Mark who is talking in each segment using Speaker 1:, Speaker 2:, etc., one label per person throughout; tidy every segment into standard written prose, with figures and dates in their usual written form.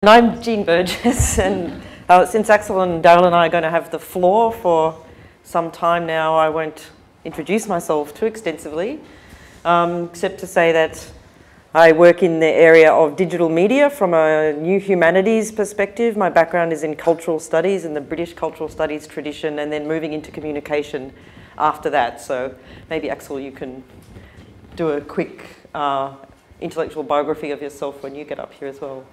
Speaker 1: And I'm Jean Burgess, and since Axel and Daryl and I are going to have the floor for some time now, I won't introduce myself too extensively, except to say that I work in the area of digital media from a new humanities perspective. My background is in cultural studies, in the British cultural studies tradition, and then moving into communication after that. So maybe, Axel, you can do a quick intellectual biography of yourself when you get up here as well.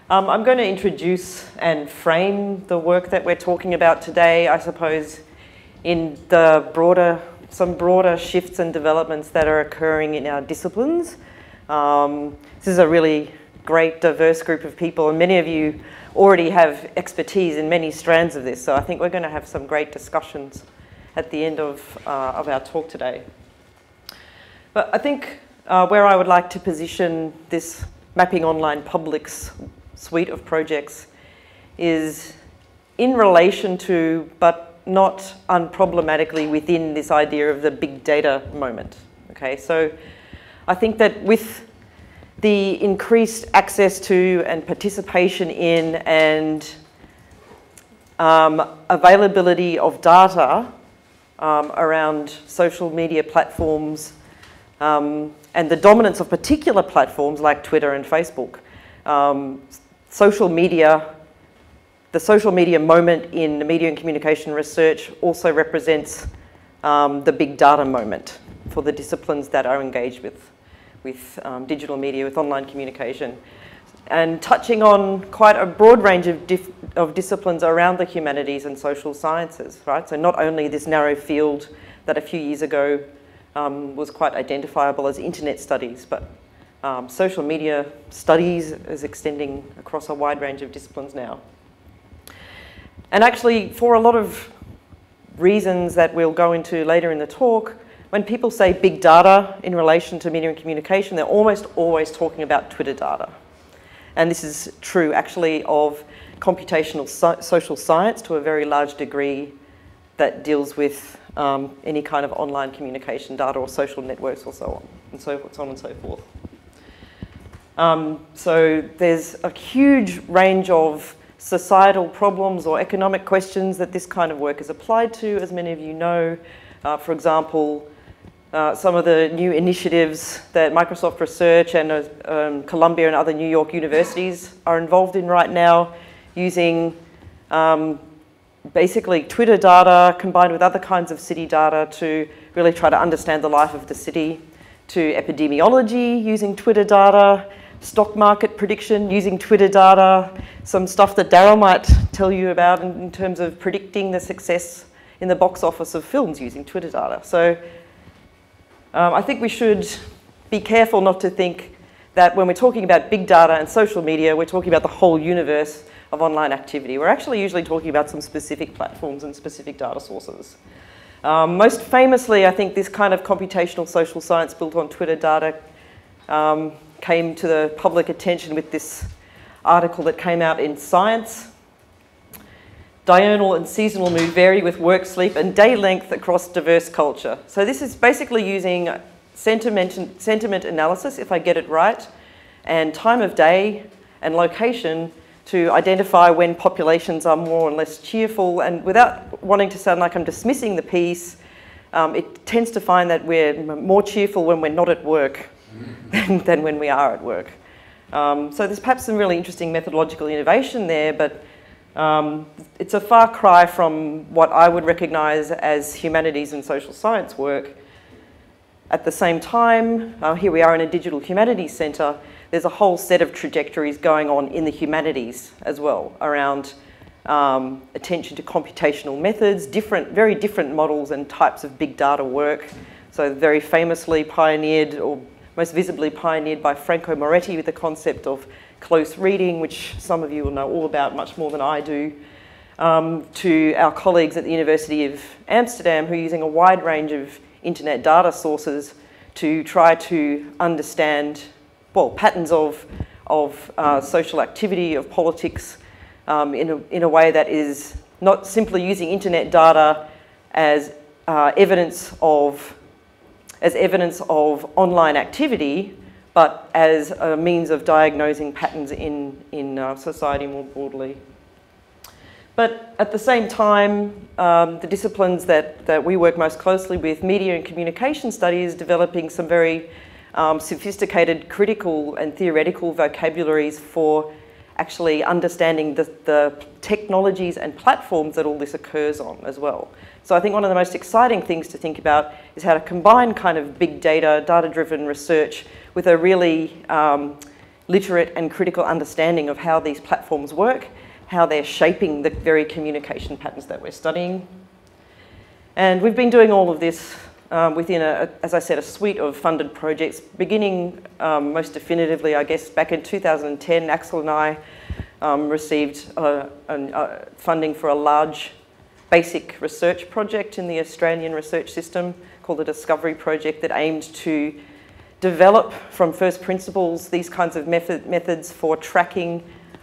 Speaker 1: I'm going to introduce and frame the work that we're talking about today, I suppose, in the some broader shifts and developments that are occurring in our disciplines. This is a really great, diverse group of people, and many of you already have expertise in many strands of this, so I think we're going to have some great discussions at the end of our talk today. But I think where I would like to position this Mapping Online Publics suite of projects is in relation to, but not unproblematically within, this idea of the big data moment. Okay, so I think that with the increased access to and participation in and availability of data around social media platforms and the dominance of particular platforms like Twitter and Facebook, the social media moment in media and communication research also represents the big data moment for the disciplines that are engaged with digital media, with online communication, and touching on quite a broad range of disciplines around the humanities and social sciences, right? So not only this narrow field that a few years ago was quite identifiable as internet studies, but social media studies is extending across a wide range of disciplines now. And actually, for a lot of reasons that we'll go into later in the talk, when people say big data in relation to media and communication, they're almost always talking about Twitter data. And this is true, actually, of computational social science to a very large degree that deals with any kind of online communication data or social networks or so on, and so on and so forth. So there's a huge range of societal problems or economic questions that this kind of work is applied to, as many of you know. For example, some of the new initiatives that Microsoft Research and Columbia and other New York universities are involved in right now, using basically Twitter data combined with other kinds of city data to really try to understand the life of the city, to epidemiology using Twitter data, stock market prediction using Twitter data, some stuff that Daryl might tell you about in terms of predicting the success in the box office of films using Twitter data. So I think we should be careful not to think that when we're talking about big data and social media, we're talking about the whole universe of online activity. We're actually usually talking about some specific platforms and specific data sources. Most famously, I think this kind of computational social science built on Twitter data came to the public attention with this article that came out in Science. Diurnal and seasonal mood vary with work, sleep, and day length across diverse culture. So this is basically using sentiment analysis, if I get it right, and time of day and location to identify when populations are more or less cheerful. And without wanting to sound like I'm dismissing the piece, it tends to find that we're more cheerful when we're not at work than when we are at work. So there's perhaps some really interesting methodological innovation there, but it's a far cry from what I would recognise as humanities and social science work. At the same time, here we are in a digital humanities centre, there's a whole set of trajectories going on in the humanities as well around attention to computational methods, very different models and types of big data work. So very famously pioneered, or most visibly pioneered by Franco Moretti with the concept of close reading, which some of you will know all about much more than I do, to our colleagues at the University of Amsterdam who are using a wide range of internet data sources to try to understand, well, patterns of social activity, of politics, in a way that is not simply using internet data as evidence of online activity, but as a means of diagnosing patterns in society more broadly. But at the same time, the disciplines that we work most closely with, media and communication studies, developing some very sophisticated critical and theoretical vocabularies for actually understanding the technologies and platforms that all this occurs on as well. So I think one of the most exciting things to think about is how to combine kind of big data, data-driven research with a really literate and critical understanding of how these platforms work, how they're shaping the very communication patterns that we're studying. And we've been doing all of this within, as I said, a suite of funded projects, beginning most definitively, I guess, back in 2010, Axel and I received funding for a large basic research project in the Australian research system called the Discovery Project that aimed to develop from first principles these kinds of methods for tracking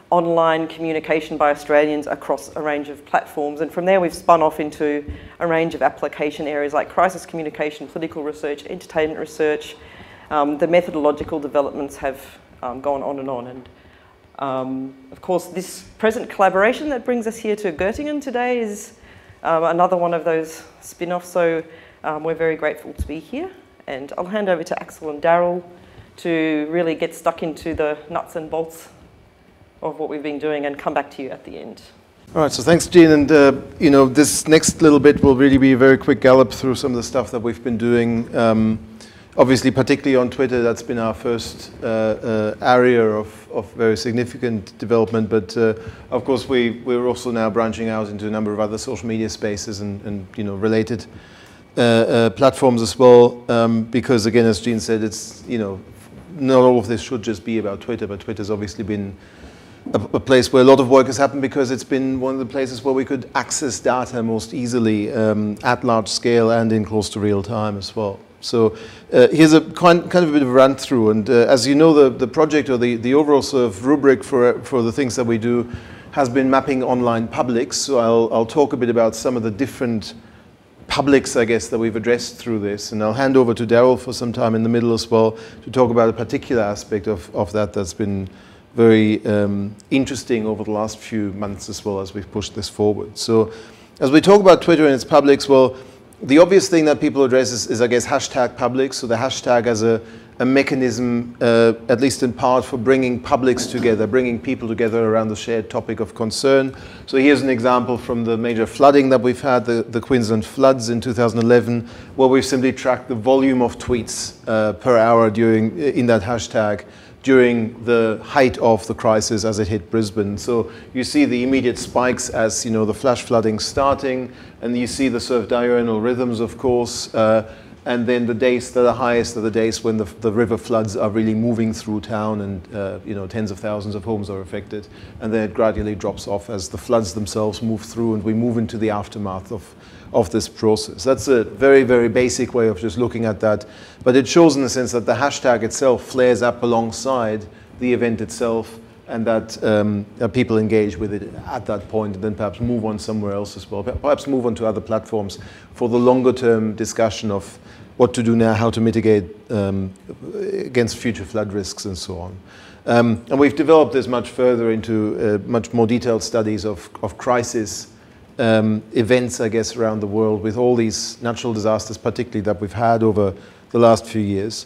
Speaker 1: online communication by Australians across a range of platforms. And from there we've spun off into a range of application areas like crisis communication, political research, entertainment research. The methodological developments have gone on and on. And of course this present collaboration that brings us here to Göttingen today is another one of those spin-offs. So we're very grateful to be here. And I'll hand over to Axel and Daryl to really get stuck into the nuts and bolts of what we've been doing and come back to you at the end.
Speaker 2: All right, so thanks, Jean. And you know, this next little bit will really be a very quick gallop through some of the stuff that we've been doing. Obviously, particularly on Twitter, that's been our first area of very significant development. But of course, we're also now branching out into a number of other social media spaces and you know, related platforms as well. Because again, as Jean said, it's, you know, not all of this should just be about Twitter, but Twitter's obviously been a place where a lot of work has happened because it's been one of the places where we could access data most easily at large scale and in close to real time as well. So here's a kind of a bit of a run through, and as you know, the project or the overall sort of rubric for the things that we do has been mapping online publics. So I'll talk a bit about some of the different publics, I guess, that we've addressed through this, and I'll hand over to Daryl for some time in the middle as well to talk about a particular aspect of that that's been very interesting over the last few months as well as we've pushed this forward. So as we talk about Twitter and its publics, well, the obvious thing that people address is I guess, hashtag publics. So the hashtag as a mechanism, at least in part, for bringing publics together, bringing people together around the shared topic of concern. So here's an example from the major flooding that we've had, the Queensland floods in 2011, where we've simply tracked the volume of tweets per hour in that hashtag during the height of the crisis as it hit Brisbane. So you see the immediate spikes as, you know, the flash flooding starting, and you see the sort of diurnal rhythms, of course, and then the days that are highest are the days when the river floods are really moving through town, and you know, tens of thousands of homes are affected, and then it gradually drops off as the floods themselves move through and we move into the aftermath of this process. That's a very, very basic way of just looking at that, but it shows in the sense that the hashtag itself flares up alongside the event itself, and that people engage with it at that point and then perhaps move on somewhere else as well, perhaps move on to other platforms for the longer term discussion of what to do now, how to mitigate against future flood risks and so on. And we've developed this much further into much more detailed studies of crisis events, I guess, around the world with all these natural disasters, particularly that we've had over the last few years.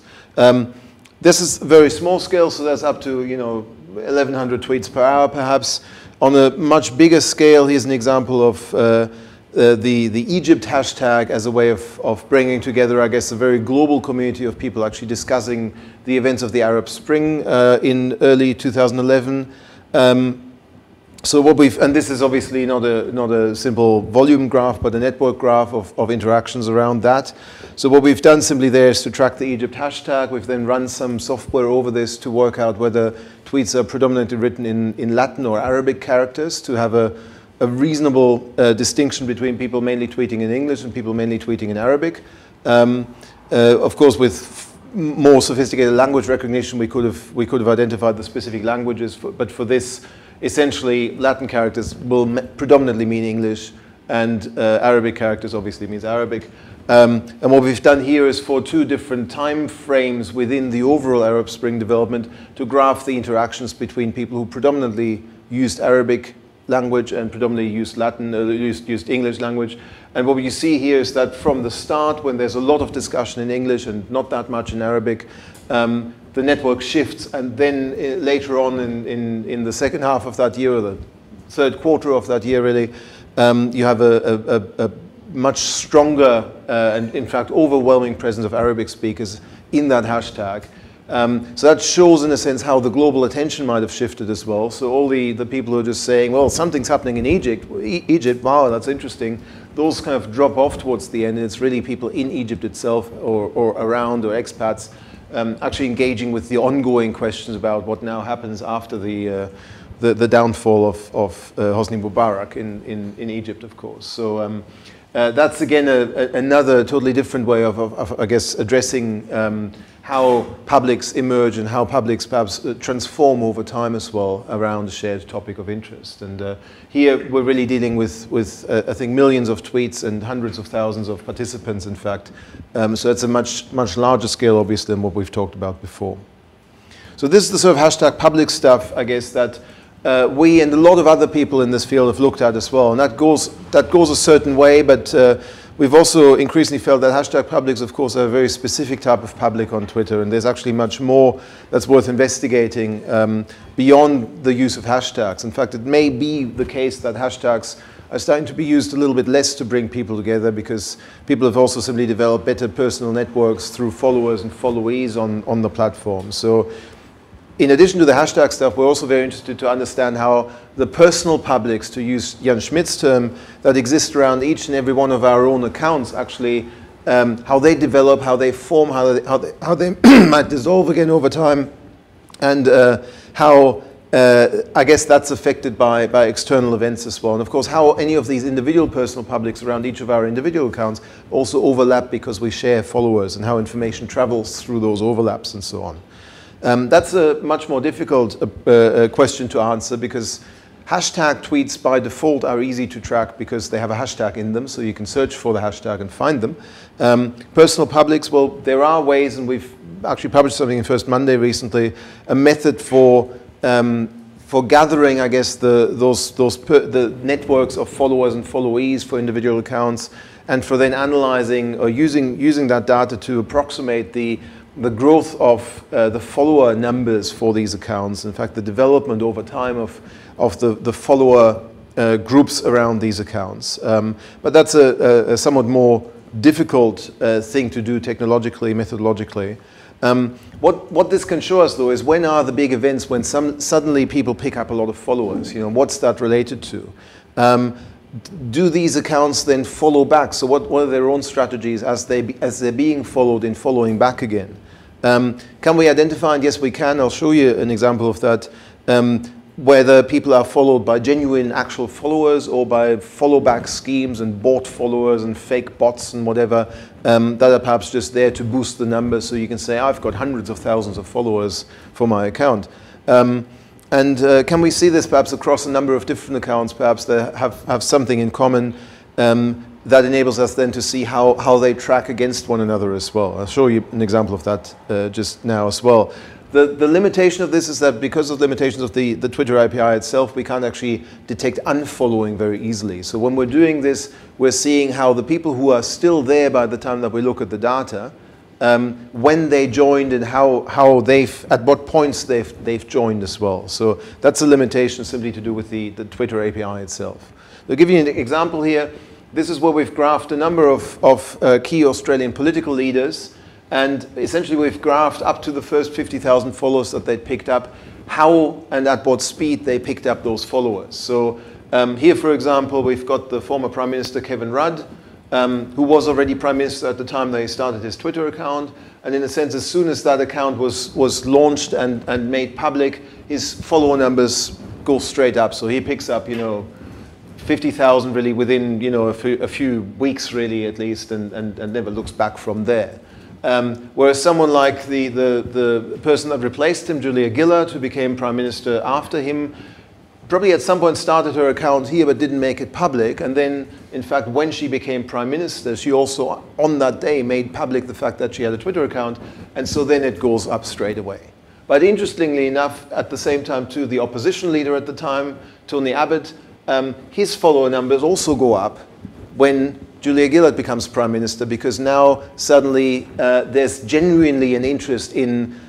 Speaker 2: This is a very small scale, so that's up to, you know, 1,100 tweets per hour, perhaps. On a much bigger scale, here's an example of the Egypt hashtag as a way of bringing together, I guess, a very global community of people actually discussing the events of the Arab Spring in early 2011. So what and this is obviously not a simple volume graph, but a network graph of interactions around that. So what we've done simply there is to track the Egypt hashtag. We've then run some software over this to work out whether tweets are predominantly written in Latin or Arabic characters, to have a reasonable distinction between people mainly tweeting in English and people mainly tweeting in Arabic. Of course, with more sophisticated language recognition, we could have identified the specific languages, but for this, essentially, Latin characters will predominantly mean English, and Arabic characters obviously means Arabic. And what we've done here is for 2 different time frames within the overall Arab Spring development to graph the interactions between people who predominantly used Arabic language and predominantly used Latin, used English language. And what you see here is that from the start, when there's a lot of discussion in English and not that much in Arabic, the network shifts, and then later on in the second half of that year, or the third quarter of that year really, you have a much stronger and in fact overwhelming presence of Arabic speakers in that hashtag. So that shows in a sense how the global attention might have shifted as well. So all the people who are just saying, well, something's happening in Egypt, wow, that's interesting, those kind of drop off towards the end, and it's really people in Egypt itself or around, or expats actually engaging with the ongoing questions about what now happens after the downfall of Hosni Mubarak in Egypt, of course. So that's again another totally different way of I guess, addressing how publics emerge and how publics perhaps transform over time as well around a shared topic of interest. And here we're really dealing with I think millions of tweets and hundreds of thousands of participants, in fact. So it's a much larger scale, obviously, than what we've talked about before. So this is the sort of hashtag public stuff, I guess, that we and a lot of other people in this field have looked at as well. And that goes a certain way, but we've also increasingly felt that hashtag publics, of course, are a very specific type of public on Twitter, and there's actually much more that's worth investigating beyond the use of hashtags. In fact, it may be the case that hashtags are starting to be used a little bit less to bring people together, because people have also simply developed better personal networks through followers and followees on the platform. So in addition to the hashtag stuff, we're also very interested to understand how the personal publics, to use Jan Schmidt's term, that exist around each and every one of our own accounts, actually, how they develop, how they form, how they might dissolve again over time, and how, I guess, that's affected by external events as well. And of course, how any of these individual personal publics around each of our individual accounts also overlap because we share followers, and how information travels through those overlaps and so on. That's a much more difficult question to answer, because hashtag tweets by default are easy to track because they have a hashtag in them, so you can search for the hashtag and find them. Personal publics, well, there are ways, and we've actually published something in First Monday recently, a method for gathering, I guess, the networks of followers and followees for individual accounts, and for then analyzing or using that data to approximate the growth of the follower numbers for these accounts. In fact, the development over time of the follower groups around these accounts. But that's a somewhat more difficult thing to do technologically, methodologically. What this can show us, though, is when are the big events when suddenly people pick up a lot of followers? You know, what's that related to? Do these accounts then follow back? So what are their own strategies as they're being followed in following back again? Can we identify? And yes, we can. I'll show you an example of that. Whether people are followed by genuine actual followers or by follow back schemes and bot followers and fake bots and whatever that are perhaps just there to boost the numbers, so you can say, I've got hundreds of thousands of followers for my account. Can we see this perhaps across a number of different accounts, perhaps that have something in common that enables us then to see how they track against one another as well. I'll show you an example of that just now as well. The limitation of this is that because of limitations of the Twitter API itself, we can't actually detect unfollowing very easily. So when we're doing this, we're seeing how the people who are still there by the time that we look at the data, when they joined and how at what points they've joined as well. So that's a limitation simply to do with the Twitter API itself. I'll give you an example here. This is where we've graphed a number of key Australian political leaders, and essentially we've graphed up to the first 50,000 followers that they'd picked up, how and at what speed they picked up those followers. So here, for example, we've got the former Prime Minister Kevin Rudd, who was already Prime Minister at the time that he started his Twitter account. And in a sense, as soon as that account was launched and made public, his follower numbers go straight up. So he picks up, 50,000 really within, a few weeks really at least, and never looks back from there. Whereas someone like the person that replaced him, Julia Gillard, who became Prime Minister after him, probably at some point started her account here but didn't make it public. And then, in fact, when she became prime minister, she also, on that day, made public the fact that she had a Twitter account. And so then it goes up straight away. But interestingly enough, at the same time, too, the opposition leader at the time, Tony Abbott, his follower numbers also go up when Julia Gillard becomes prime minister, because now suddenly there's genuinely an interest in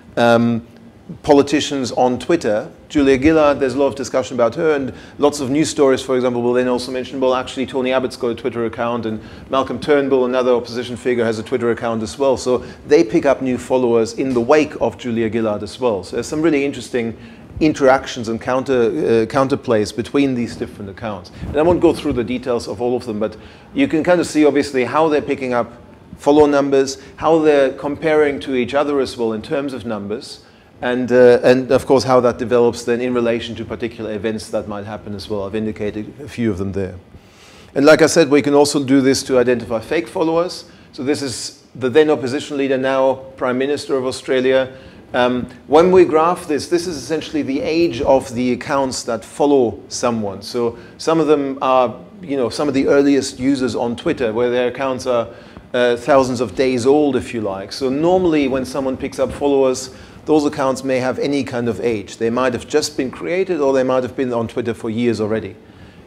Speaker 2: politicians on Twitter. Julia Gillard, there's a lot of discussion about her, and lots of news stories, for example, will then also mention, well, actually, Tony Abbott's got a Twitter account, and Malcolm Turnbull, another opposition figure, has a Twitter account as well. So they pick up new followers in the wake of Julia Gillard as well. So there's some really interesting interactions and counterplays between these different accounts. And I won't go through the details of all of them, but you can kind of see, obviously, how they're picking up follower numbers, how they're comparing to each other as well in terms of numbers, and of course how that develops then in relation to particular events that might happen as well. I've indicated a few of them there. And like I said, we can also do this to identify fake followers. So this is the then opposition leader, now Prime Minister of Australia. When we graph this, this is essentially the age of the accounts that follow someone. So some of them are, some of the earliest users on Twitter, where their accounts are thousands of days old, if you like. So normally when someone picks up followers, those accounts may have any kind of age. They might have just been created, or they might have been on Twitter for years already.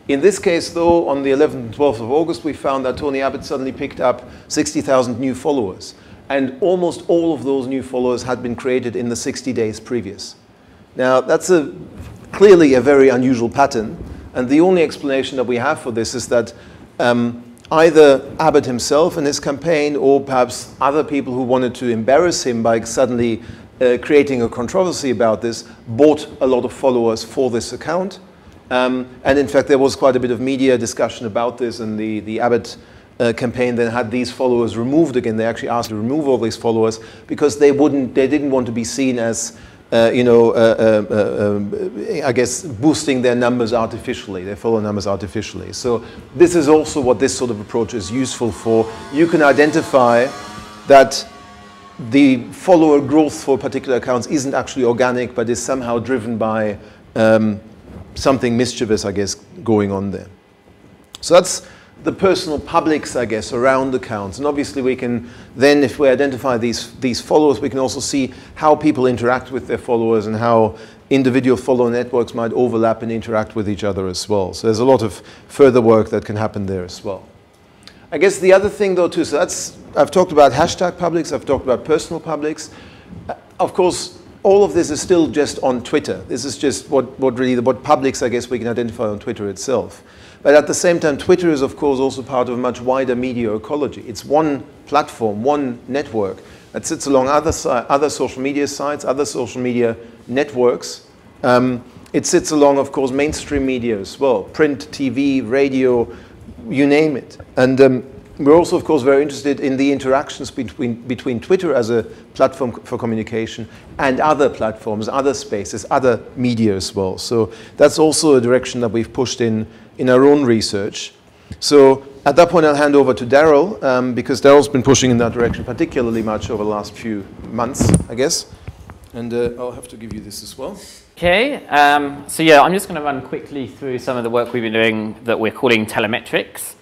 Speaker 2: In this case, though, on the 11th and 12th of August, we found that Tony Abbott suddenly picked up 60,000 new followers. And almost all of those new followers had been created in the 60 days previous. Now, that's clearly a very unusual pattern. And the only explanation that we have for this is that either Abbott himself and his campaign, or perhaps other people who wanted to embarrass him by suddenly creating a controversy about this, bought a lot of followers for this account. And in fact, there was quite a bit of media discussion about this, and the Abbott campaign then had these followers removed again. They actually asked to remove all these followers because they didn't want to be seen as, I guess, boosting their numbers artificially, their follower numbers artificially. So this is also what this sort of approach is useful for. You can identify that the follower growth for particular accounts isn't actually organic, but is somehow driven by something mischievous, I guess, going on there. So that's the personal publics, I guess, around accounts. And obviously we can then, if we identify these followers, we can also see how people interact with their followers and how individual follower networks might overlap and interact with each other as well. So there's a lot of further work that can happen there as well. I guess the other thing, though, too, so I've talked about hashtag publics, I've talked about personal publics. Of course, all of this is still just on Twitter. This is just what publics, I guess, we can identify on Twitter itself. But at the same time, Twitter is, of course, also part of a much wider media ecology. It's one platform, one network that sits along other social media sites, other social media networks. It sits along, of course, mainstream media as well, print, TV, radio, you name it. And we're also, of course, very interested in the interactions between Twitter as a platform for communication and other platforms, other spaces, other media as well. So that's also a direction that we've pushed in our own research. So at that point, I'll hand over to Daryl, because Daryl's been pushing in that direction particularly much over the last few months, I guess. And I'll have to give you this as well.
Speaker 3: Okay, so yeah, I'm just going to run quickly through some of the work we've been doing that we're calling telemetrics.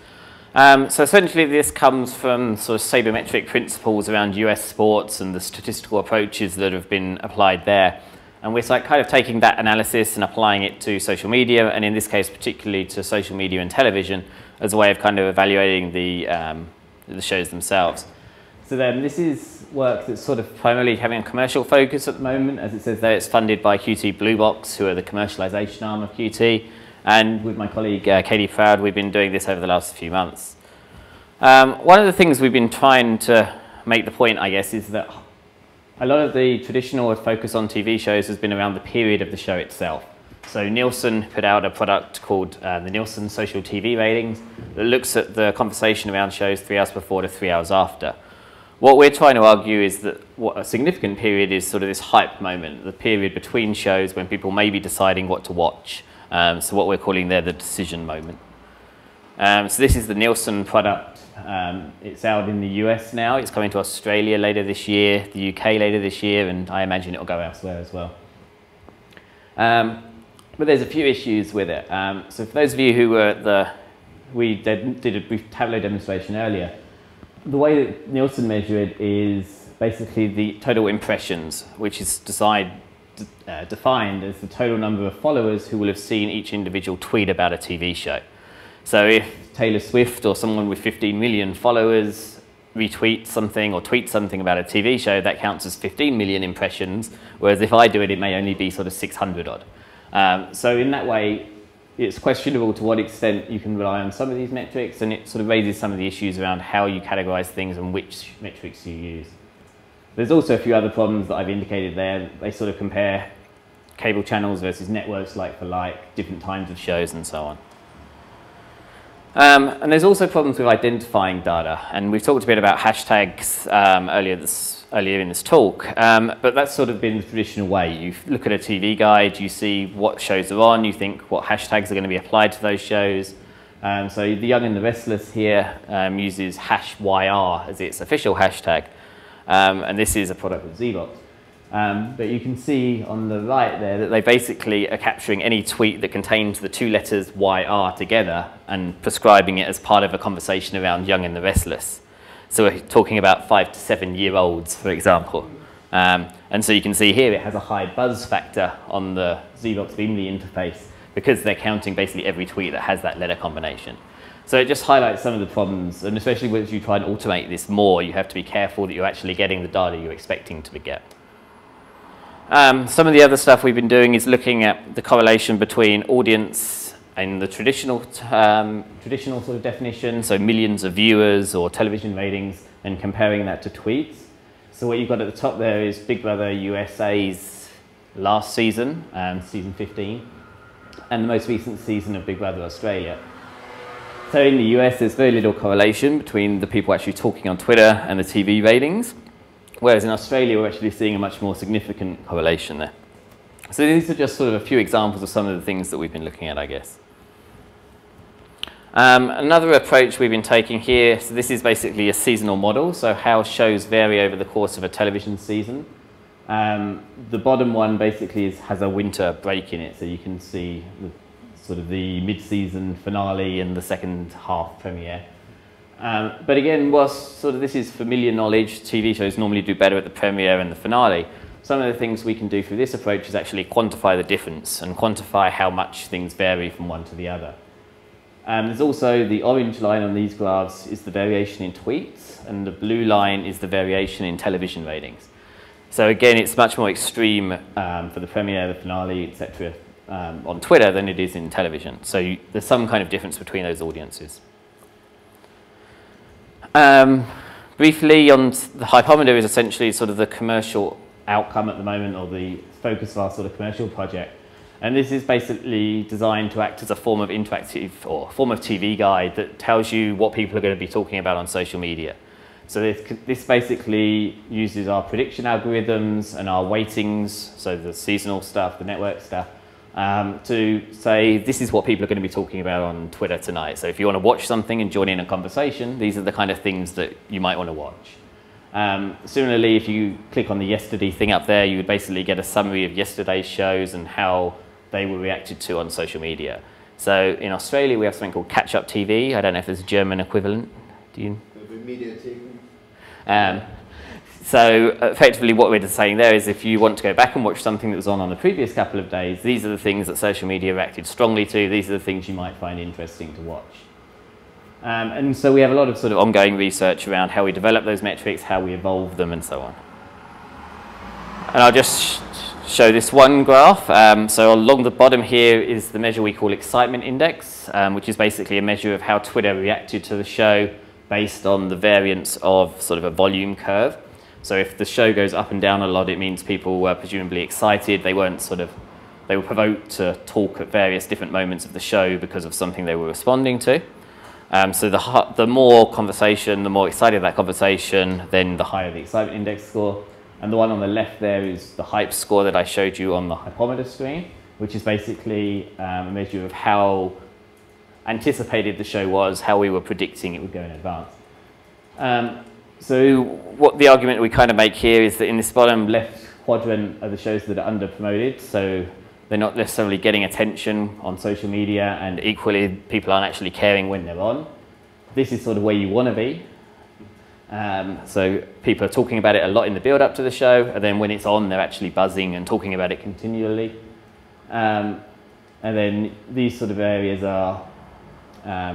Speaker 3: So essentially this comes from sort of sabermetric principles around US sports and the statistical approaches that have been applied there. And we're kind of taking that analysis and applying it to social media, and in this case particularly to social media and television, as a way of kind of evaluating the shows themselves. So then this is work that's sort of primarily having a commercial focus at the moment. As it says there, it's funded by QT Blue Box, who are the commercialization arm of QT. And with my colleague Katie Proud, we've been doing this over the last few months. One of the things we've been trying to make the point, I guess, is that a lot of the traditional focus on TV shows has been around the period of the show itself. So Nielsen put out a product called the Nielsen Social TV Ratings that looks at the conversation around shows 3 hours before to 3 hours after. What we're trying to argue is that what a significant period is sort of this hype moment, the period between shows when people may be deciding what to watch. So what we're calling there the decision moment. So this is the Nielsen product. It's out in the US now. It's coming to Australia later this year, the UK later this year, and I imagine it'll go elsewhere as well. But there's a few issues with it. So for those of you who were at we did a brief Tableau demonstration earlier, the way that Nielsen measure it is basically the total impressions, which is defined as the total number of followers who will have seen each individual tweet about a TV show. So if Taylor Swift or someone with 15 million followers retweets something or tweets something about a TV show, that counts as 15 million impressions, whereas if I do it, it may only be sort of 600 odd. So in that way, it's questionable to what extent you can rely on some of these metrics, and it sort of raises some of the issues around how you categorize things and which metrics you use. There's also a few other problems that I've indicated there. They sort of compare cable channels versus networks like for like, different times of shows and so on. And there's also problems with identifying data, and we've talked a bit about hashtags earlier in this talk, but that's sort of been the traditional way. You look at a TV guide, you see what shows are on, you think what hashtags are going to be applied to those shows. So The Young and the Restless here uses #YR as its official hashtag, and this is a product of Zbox. But you can see on the right there that they basically are capturing any tweet that contains the two letters YR together and prescribing it as part of a conversation around Young and the Restless. So we're talking about 5 to 7 year olds, for example. And so you can see here it has a high buzz factor on the Zbox Beamly interface because they're counting basically every tweet that has that letter combination. So it just highlights some of the problems, and especially as you try and automate this more, you have to be careful that you're actually getting the data you're expecting to get. Some of the other stuff we've been doing is looking at the correlation between audience and the traditional sort of definition, so millions of viewers or television ratings, and comparing that to tweets. So what you've got at the top there is Big Brother USA's last season, season 15, and the most recent season of Big Brother Australia. So in the US, there's very little correlation between the people actually talking on Twitter and the TV ratings. Whereas in Australia, we're actually seeing a much more significant correlation there. So these are just sort of a few examples of some of the things that we've been looking at, I guess. Another approach we've been taking here, so this is basically a seasonal model, so how shows vary over the course of a television season. The bottom one basically has a winter break in it, so you can see sort of the mid-season finale and the second half premiere. But again, whilst sort of this is familiar knowledge, TV shows normally do better at the premiere and the finale. Some of the things we can do through this approach is actually quantify the difference and quantify how much things vary from one to the other. There's also the orange line on these graphs is the variation in tweets, and the blue line is the variation in television ratings. So again, it's much more extreme for the premiere, the finale, etc. On Twitter than it is in television. So there's some kind of difference between those audiences. Briefly, on the hypometer is essentially sort of the commercial outcome at the moment, or the focus of our sort of commercial project. And this is basically designed to act as a form of interactive or form of TV guide that tells you what people are going to be talking about on social media. So this basically uses our prediction algorithms and our weightings, so the seasonal stuff, the network stuff, to say this is what people are going to be talking about on Twitter tonight. So if you want to watch something and join in a conversation, these are the kind of things that you might want to watch. Similarly, if you click on the yesterday thing up there, you would basically get a summary of yesterday's shows and how they were reacted to on social media. So in Australia, we have something called Catch Up TV. I don't know if there's a German equivalent. Do you? So effectively what we're saying there is if you want to go back and watch something that was on the previous couple of days, these are the things that social media reacted strongly to. These are the things you might find interesting to watch. And so we have a lot of sort of ongoing research around how we develop those metrics, how we evolve them, and so on. And I'll just show this one graph. So along the bottom here is the measure we call excitement index, which is basically a measure of how Twitter reacted to the show based on the variance of sort of a volume curve. So if the show goes up and down a lot, it means people were presumably excited. They were provoked to talk at various different moments of the show because of something they were responding to. So the more conversation, the more excited that conversation, then the higher the excitement index score. And the one on the left there is the hype score that I showed you on the hypometer screen, which is basically a measure of how anticipated the show was, how we were predicting it would go in advance. So what the argument we kind of make here is that in this bottom left quadrant are the shows that are under promoted. So they're not necessarily getting attention on social media, and equally people aren't actually caring when they're on. This is sort of where you want to be. So people are talking about it a lot in the build up to the show, and then when it's on, they're actually buzzing and talking about it continually. And then these sort of areas are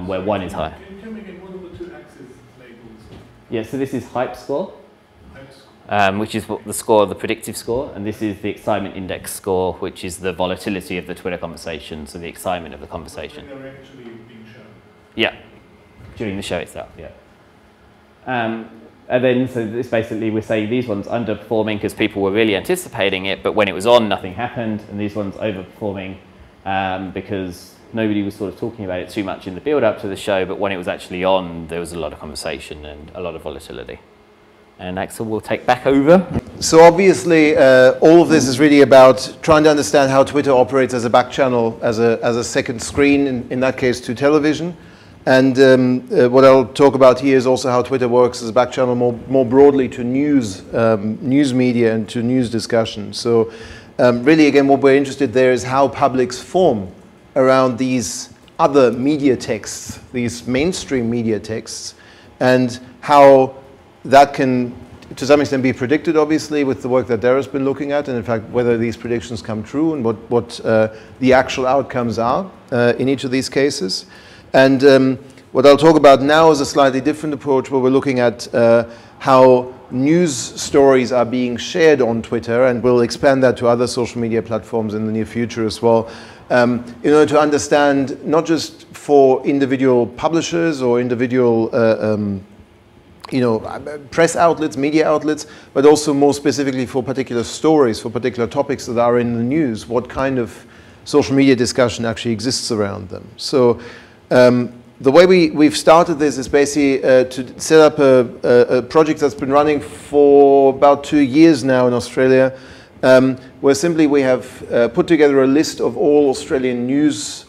Speaker 3: where one is high.
Speaker 4: Can you tell me again, what are the two axes labels?
Speaker 3: Yeah, so this is hype score,
Speaker 4: Hype score.
Speaker 3: which is the score, the predictive score, and this is the excitement index score, which is the volatility of the Twitter conversation, so the excitement of the conversation.
Speaker 4: When they're actually being shown.
Speaker 3: Yeah, during the show itself, yeah. And then, so this basically, we're saying these ones underperforming because people were really anticipating it, but when it was on, nothing happened, and these ones overperforming because nobody was sort of talking about it too much in the build-up to the show, but when it was actually on, there was a lot of conversation and a lot of volatility. And Axel will take back over.
Speaker 2: So obviously, all of this is really about trying to understand how Twitter operates as a back channel, as a second screen, in that case, to television. And what I'll talk about here is also how Twitter works as a back channel more broadly to news media and to news discussion. So really, again, what we're interested there is how publics form around these other media texts, these mainstream media texts, and how that can, to some extent, be predicted, obviously, with the work that Dara's been looking at, and in fact, whether these predictions come true and what the actual outcomes are in each of these cases. And what I'll talk about now is a slightly different approach, where we're looking at how news stories are being shared on Twitter, and we'll expand that to other social media platforms in the near future as well, in order to understand, not just for individual publishers or individual press outlets, media outlets, but also more specifically for particular stories, for particular topics that are in the news, what kind of social media discussion actually exists around them. So the way we've started this is basically to set up a project that's been running for about 2 years now in Australia, where simply we have put together a list of all Australian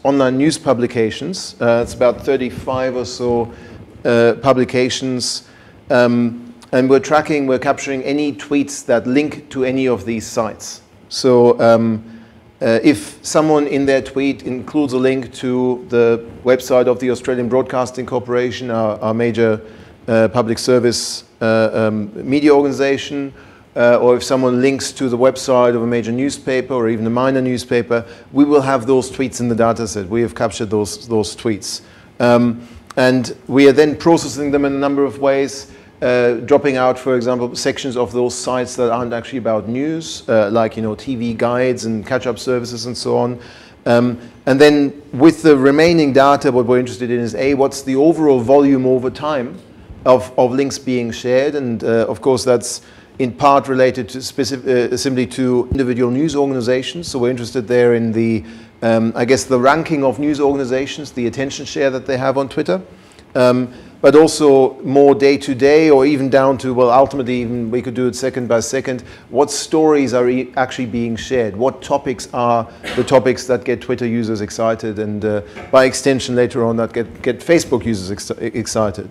Speaker 2: online news publications. It's about 35 or so publications, and we're capturing any tweets that link to any of these sites. So if someone in their tweet includes a link to the website of the Australian Broadcasting Corporation, our major public service media organization, or if someone links to the website of a major newspaper or even a minor newspaper, we will have those tweets in the data set. We have captured those tweets. And we are then processing them in a number of ways, dropping out, for example, sections of those sites that aren't actually about news, like TV guides and catch-up services and so on. And then with the remaining data, what we're interested in is what's the overall volume over time of links being shared, and of course that's in part related to simply to individual news organizations. So we're interested there in the I guess the ranking of news organizations, the attention share that they have on Twitter. But also more day-to-day, or even down to, well, ultimately even we could do it second by second, what stories are actually being shared? What topics are the topics that get Twitter users excited, and by extension later on that get Facebook users excited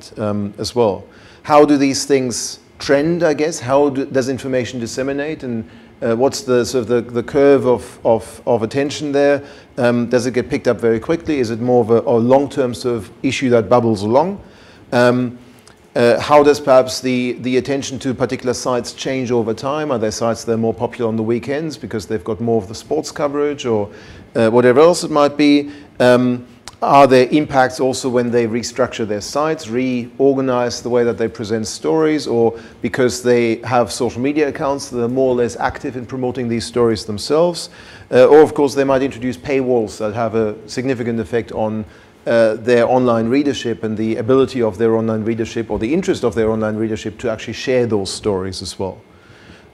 Speaker 2: as well? How do these things trend, I guess? How does information disseminate, and what's the sort of the curve of attention there? Does it get picked up very quickly? Is it more of a long-term sort of issue that bubbles along? How does perhaps the attention to particular sites change over time? Are there sites that are more popular on the weekends because they've got more of the sports coverage, or whatever else it might be? Are there impacts also when they restructure their sites, reorganize the way that they present stories, or because they have social media accounts that are more or less active in promoting these stories themselves? Or of course they might introduce paywalls that have a significant effect on their online readership and the ability of their online readership, or the interest of their online readership, to actually share those stories as well.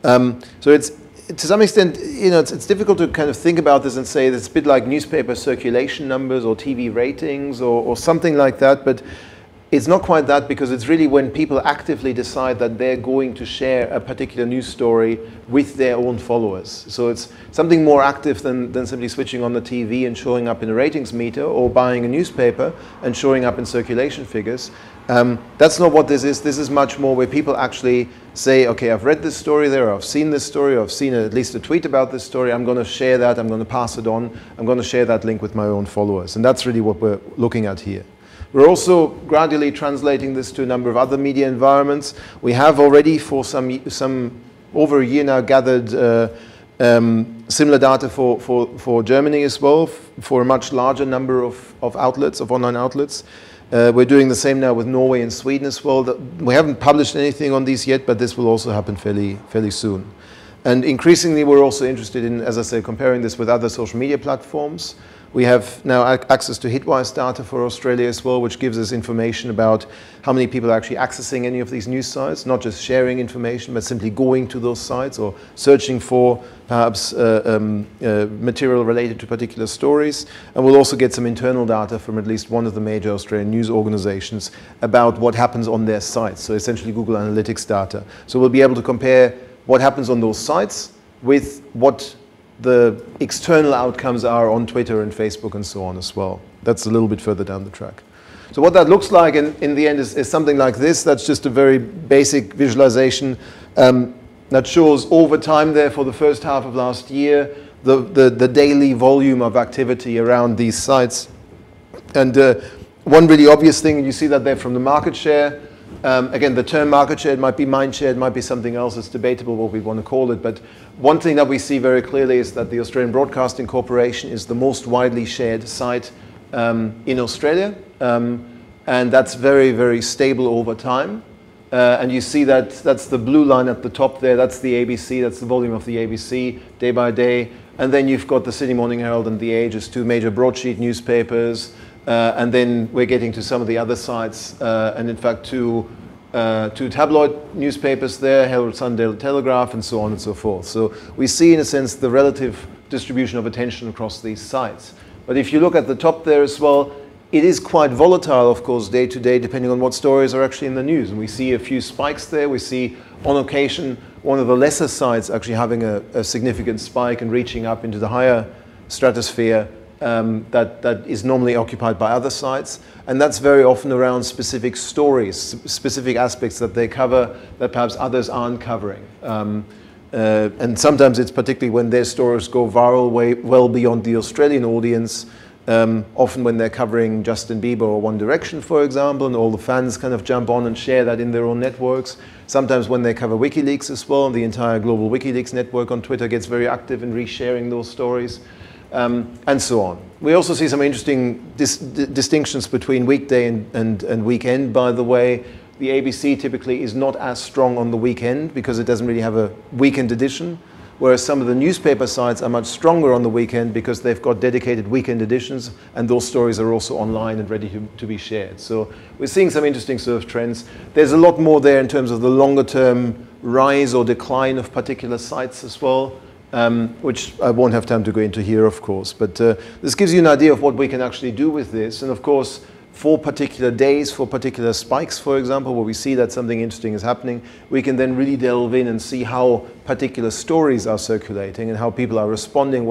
Speaker 2: So it's, to some extent, it's difficult to kind of think about this and say it's a bit like newspaper circulation numbers or TV ratings or something like that, but it's not quite that, because it's really when people actively decide that they're going to share a particular news story with their own followers. So it's something more active than simply switching on the TV and showing up in a ratings meter, or buying a newspaper and showing up in circulation figures. That's not what this is. This is much more where people actually say, okay, I've read this story there, or I've seen this story, or I've seen at least a tweet about this story. I'm going to share that. I'm going to pass it on. I'm going to share that link with my own followers. And that's really what we're looking at here. We're also gradually translating this to a number of other media environments. We have already, for some over a year now, gathered similar data for Germany as well, for a much larger number of outlets, of online outlets. We're doing the same now with Norway and Sweden as well. We haven't published anything on these yet, but this will also happen fairly soon. And increasingly, we're also interested in, as I say, comparing this with other social media platforms. We have now access to Hitwise data for Australia as well, which gives us information about how many people are actually accessing any of these news sites, not just sharing information, but simply going to those sites or searching for perhaps material related to particular stories. And we'll also get some internal data from at least one of the major Australian news organizations about what happens on their sites, so essentially Google Analytics data. So we'll be able to compare what happens on those sites with what the external outcomes are on Twitter and Facebook and so on as well. That's a little bit further down the track. So what that looks like in the end is something like this. That's just a very basic visualization that shows over time there for the first half of last year, the daily volume of activity around these sites. And one really obvious thing, you see that there from the market share. Again, the term market share, it might be mind share, it might be something else. It's debatable what we want to call it. But one thing that we see very clearly is that the Australian Broadcasting Corporation is the most widely shared site in Australia. And that's very, very stable over time. And you see that that's the blue line at the top there. That's the ABC. That's the volume of the ABC day by day. And then you've got the Sydney Morning Herald and the Age as two major broadsheet newspapers. And then we're getting to some of the other sites, and in fact two tabloid newspapers there, Herald Sun, Daily Telegraph, and so on and so forth. So we see, in a sense, the relative distribution of attention across these sites. But if you look at the top there as well, it is quite volatile, of course, day to day, depending on what stories are actually in the news. And we see a few spikes there. We see, on occasion, one of the lesser sites actually having a significant spike and reaching up into the higher stratosphere that is normally occupied by other sites. And that's very often around specific stories, specific aspects that they cover that perhaps others aren't covering. And sometimes it's particularly when their stories go viral well beyond the Australian audience, often when they're covering Justin Bieber or One Direction, for example, and all the fans kind of jump on and share that in their own networks. Sometimes when they cover WikiLeaks as well, the entire global WikiLeaks network on Twitter gets very active in resharing those stories. And so on. We also see some interesting distinctions between weekday and weekend, by the way. The ABC typically is not as strong on the weekend because it doesn't really have a weekend edition, whereas some of the newspaper sites are much stronger on the weekend because they've got dedicated weekend editions, and those stories are also online and ready to be shared. So we're seeing some interesting sort of trends. There's a lot more there in terms of the longer term rise or decline of particular sites as well. Which I won't have time to go into here, of course. But this gives you an idea of what we can actually do with this. And of course, for particular days, for particular spikes, for example, where we see that something interesting is happening, we can then really delve in and see how particular stories are circulating and how people are responding,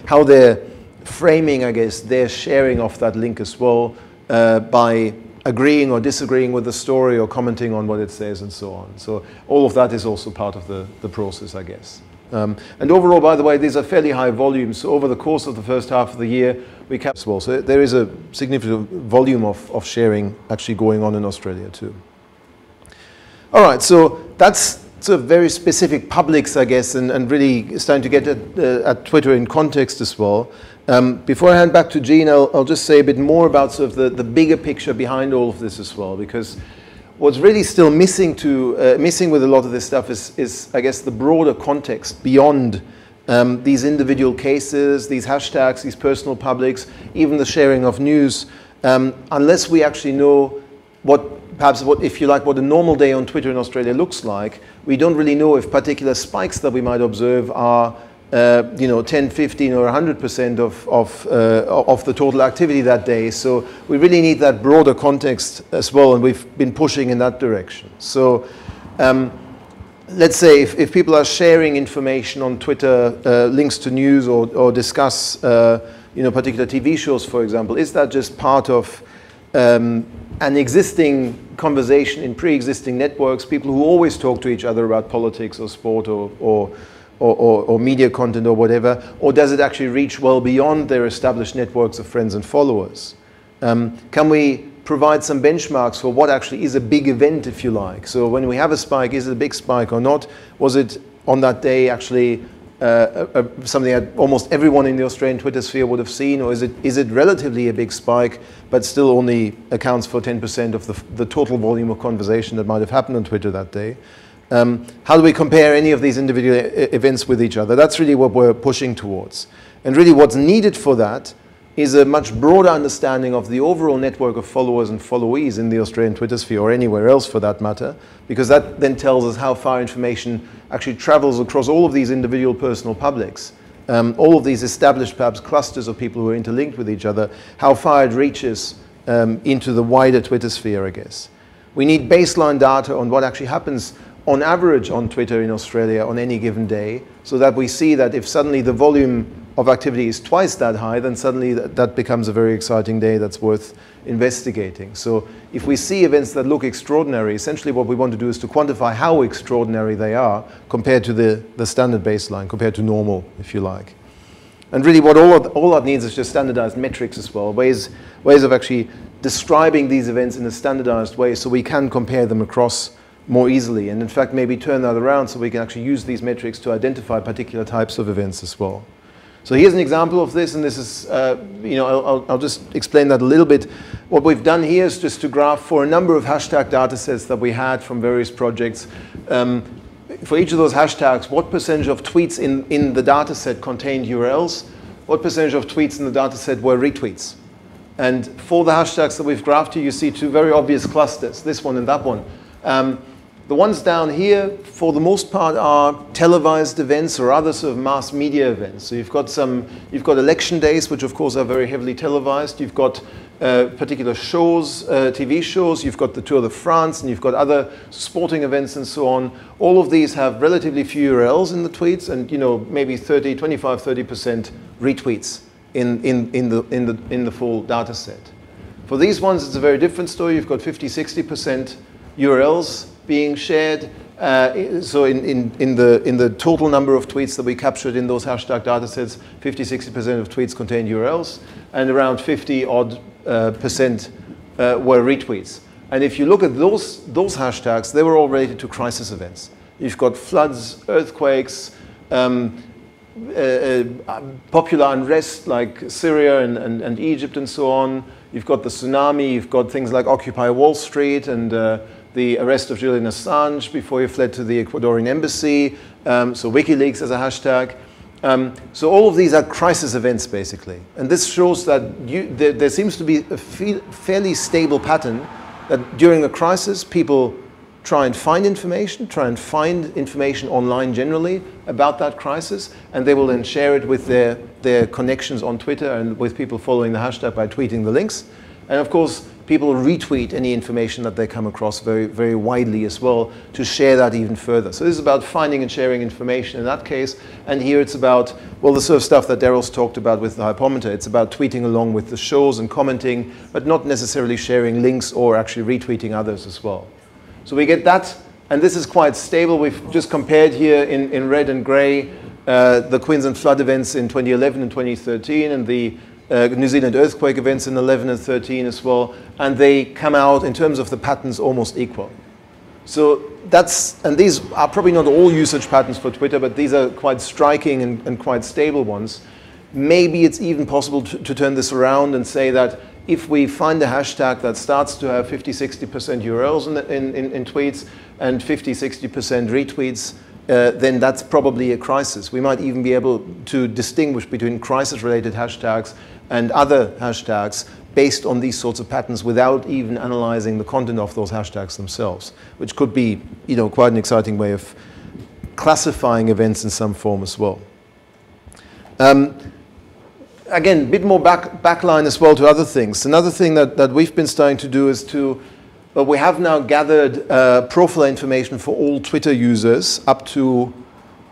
Speaker 2: how they're framing, I guess, their sharing of that link as well by agreeing or disagreeing with the story or commenting on what it says and so on. So all of that is also part of the process, I guess. And overall, by the way, these are fairly high volumes. So over the course of the first half of the year, we kept as well. So there is a significant volume of sharing actually going on in Australia too. All right, so that's sort of very specific publics, I guess, and really starting to get at Twitter in context as well. Before I hand back to Jean, I'll just say a bit more about sort of the bigger picture behind all of this as well, because what's really still missing with a lot of this stuff is, I guess, the broader context beyond these individual cases, these hashtags, these personal publics, even the sharing of news, unless we actually know what a normal day on Twitter in Australia looks like. We don't really know if particular spikes that we might observe are 10, 15 or 100% of the total activity that day. So we really need that broader context as well, and we've been pushing in that direction. So let's say if people are sharing information on Twitter, links to news or discuss particular TV shows, for example, is that just part of an existing conversation in pre-existing networks, people who always talk to each other about politics or sport or media content or whatever, or does it actually reach well beyond their established networks of friends and followers? Can we provide some benchmarks for what actually is a big event, if you like? So when we have a spike, is it a big spike or not? Was it on that day actually something that almost everyone in the Australian Twitter sphere would have seen, or is it relatively a big spike, but still only accounts for 10% of the total volume of conversation that might have happened on Twitter that day? How do we compare any of these individual events with each other? That's really what we're pushing towards. And really what's needed for that is a much broader understanding of the overall network of followers and followees in the Australian Twitter sphere, or anywhere else for that matter, because that then tells us how far information actually travels across all of these individual personal publics, all of these established perhaps clusters of people who are interlinked with each other, how far it reaches into the wider Twitter sphere, I guess. We need baseline data on what actually happens on average on Twitter in Australia on any given day, so that we see that if suddenly the volume of activity is twice that high, then suddenly that becomes a very exciting day that's worth investigating. So if we see events that look extraordinary, essentially what we want to do is to quantify how extraordinary they are compared to the standard baseline, compared to normal, if you like. And really what all that needs is just standardized metrics as well, ways of actually describing these events in a standardized way so we can compare them across more easily, and in fact maybe turn that around so we can actually use these metrics to identify particular types of events as well. So here's an example of this, and this is, I'll just explain that a little bit. What we've done here is just to graph for a number of hashtag data sets that we had from various projects. For each of those hashtags, what percentage of tweets in the data set contained URLs? What percentage of tweets in the data set were retweets? And for the hashtags that we've graphed here, you see two very obvious clusters, this one and that one. The ones down here, for the most part, are televised events or other sort of mass media events. So you've got election days, which of course are very heavily televised. You've got particular shows, TV shows. You've got the Tour de France, and you've got other sporting events and so on. All of these have relatively few URLs in the tweets, and maybe 25–30% retweets in the full data set. For these ones, it's a very different story. You've got 50–60% URLs being shared. So in the total number of tweets that we captured in those hashtag data sets, 50–60% of tweets contain URLs, and around 50-odd% were retweets. And if you look at those hashtags, they were all related to crisis events. You've got floods, earthquakes, popular unrest like Syria and Egypt and so on. You've got the tsunami, you've got things like Occupy Wall Street and the arrest of Julian Assange before he fled to the Ecuadorian embassy, so WikiLeaks as a hashtag. So all of these are crisis events, basically. And this shows that there seems to be a fairly stable pattern that during a crisis, people try and find information online generally about that crisis, and they will then share it with their connections on Twitter and with people following the hashtag by tweeting the links. And of course, people retweet any information that they come across very, very widely as well to share that even further. So this is about finding and sharing information in that case. And here it's about, well, the sort of stuff that Daryl's talked about with the hypometer. It's about tweeting along with the shows and commenting, but not necessarily sharing links or actually retweeting others as well. So we get that, and this is quite stable. We've just compared here in red and gray the Queensland flood events in 2011 and 2013, and the New Zealand earthquake events in 11 and 13 as well, and they come out in terms of the patterns almost equal. So and these are probably not all usage patterns for Twitter, but these are quite striking and quite stable ones. Maybe it's even possible to turn this around and say that if we find a hashtag that starts to have 50–60% URLs in tweets and 50–60% retweets, then that's probably a crisis. We might even be able to distinguish between crisis-related hashtags and other hashtags based on these sorts of patterns without even analyzing the content of those hashtags themselves, which could be, quite an exciting way of classifying events in some form as well. Again, a bit more backline as well to other things. Another thing that we've been starting to do is we have now gathered profile information for all Twitter users up to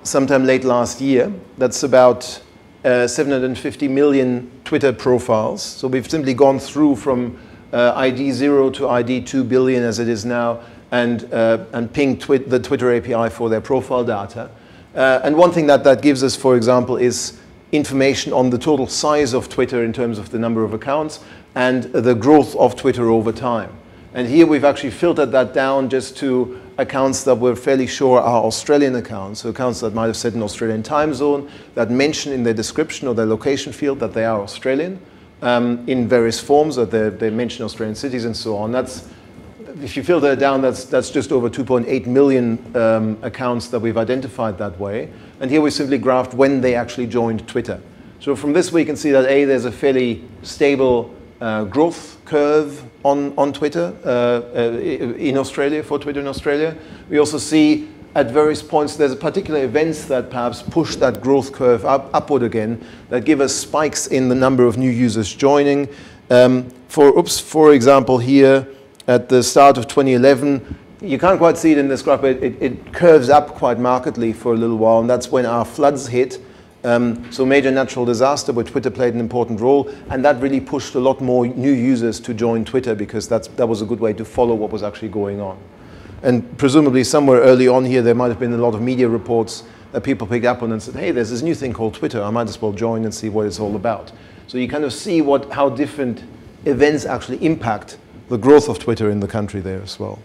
Speaker 2: sometime late last year. That's about 750 million Twitter profiles. So we've simply gone through from ID 0 to ID 2 billion as it is now, and ping the Twitter API for their profile data. And one thing that gives us, for example, is information on the total size of Twitter in terms of the number of accounts and the growth of Twitter over time. And here we've actually filtered that down just to accounts that we're fairly sure are Australian accounts, so accounts that might have set an Australian time zone, that mention in their description or their location field that they are Australian in various forms, that they mention Australian cities and so on. That's, if you filter it down, that's just over 2.8 million accounts that we've identified that way. And here we simply graphed when they actually joined Twitter. So from this we can see that there's a fairly stable growth curve on Twitter in Australia, for Twitter in Australia. We also see at various points there's particular events that perhaps push that growth curve upward again, that give us spikes in the number of new users joining. For example, here at the start of 2011, you can't quite see it in this graph, but it curves up quite markedly for a little while, and that's when our floods hit. So major natural disaster where Twitter played an important role, and that really pushed a lot more new users to join Twitter because that was a good way to follow what was actually going on. And presumably somewhere early on here there might have been a lot of media reports that people picked up on and said, hey, there's this new thing called Twitter, I might as well join and see what it's all about. So you kind of see how different events actually impact the growth of Twitter in the country there as well.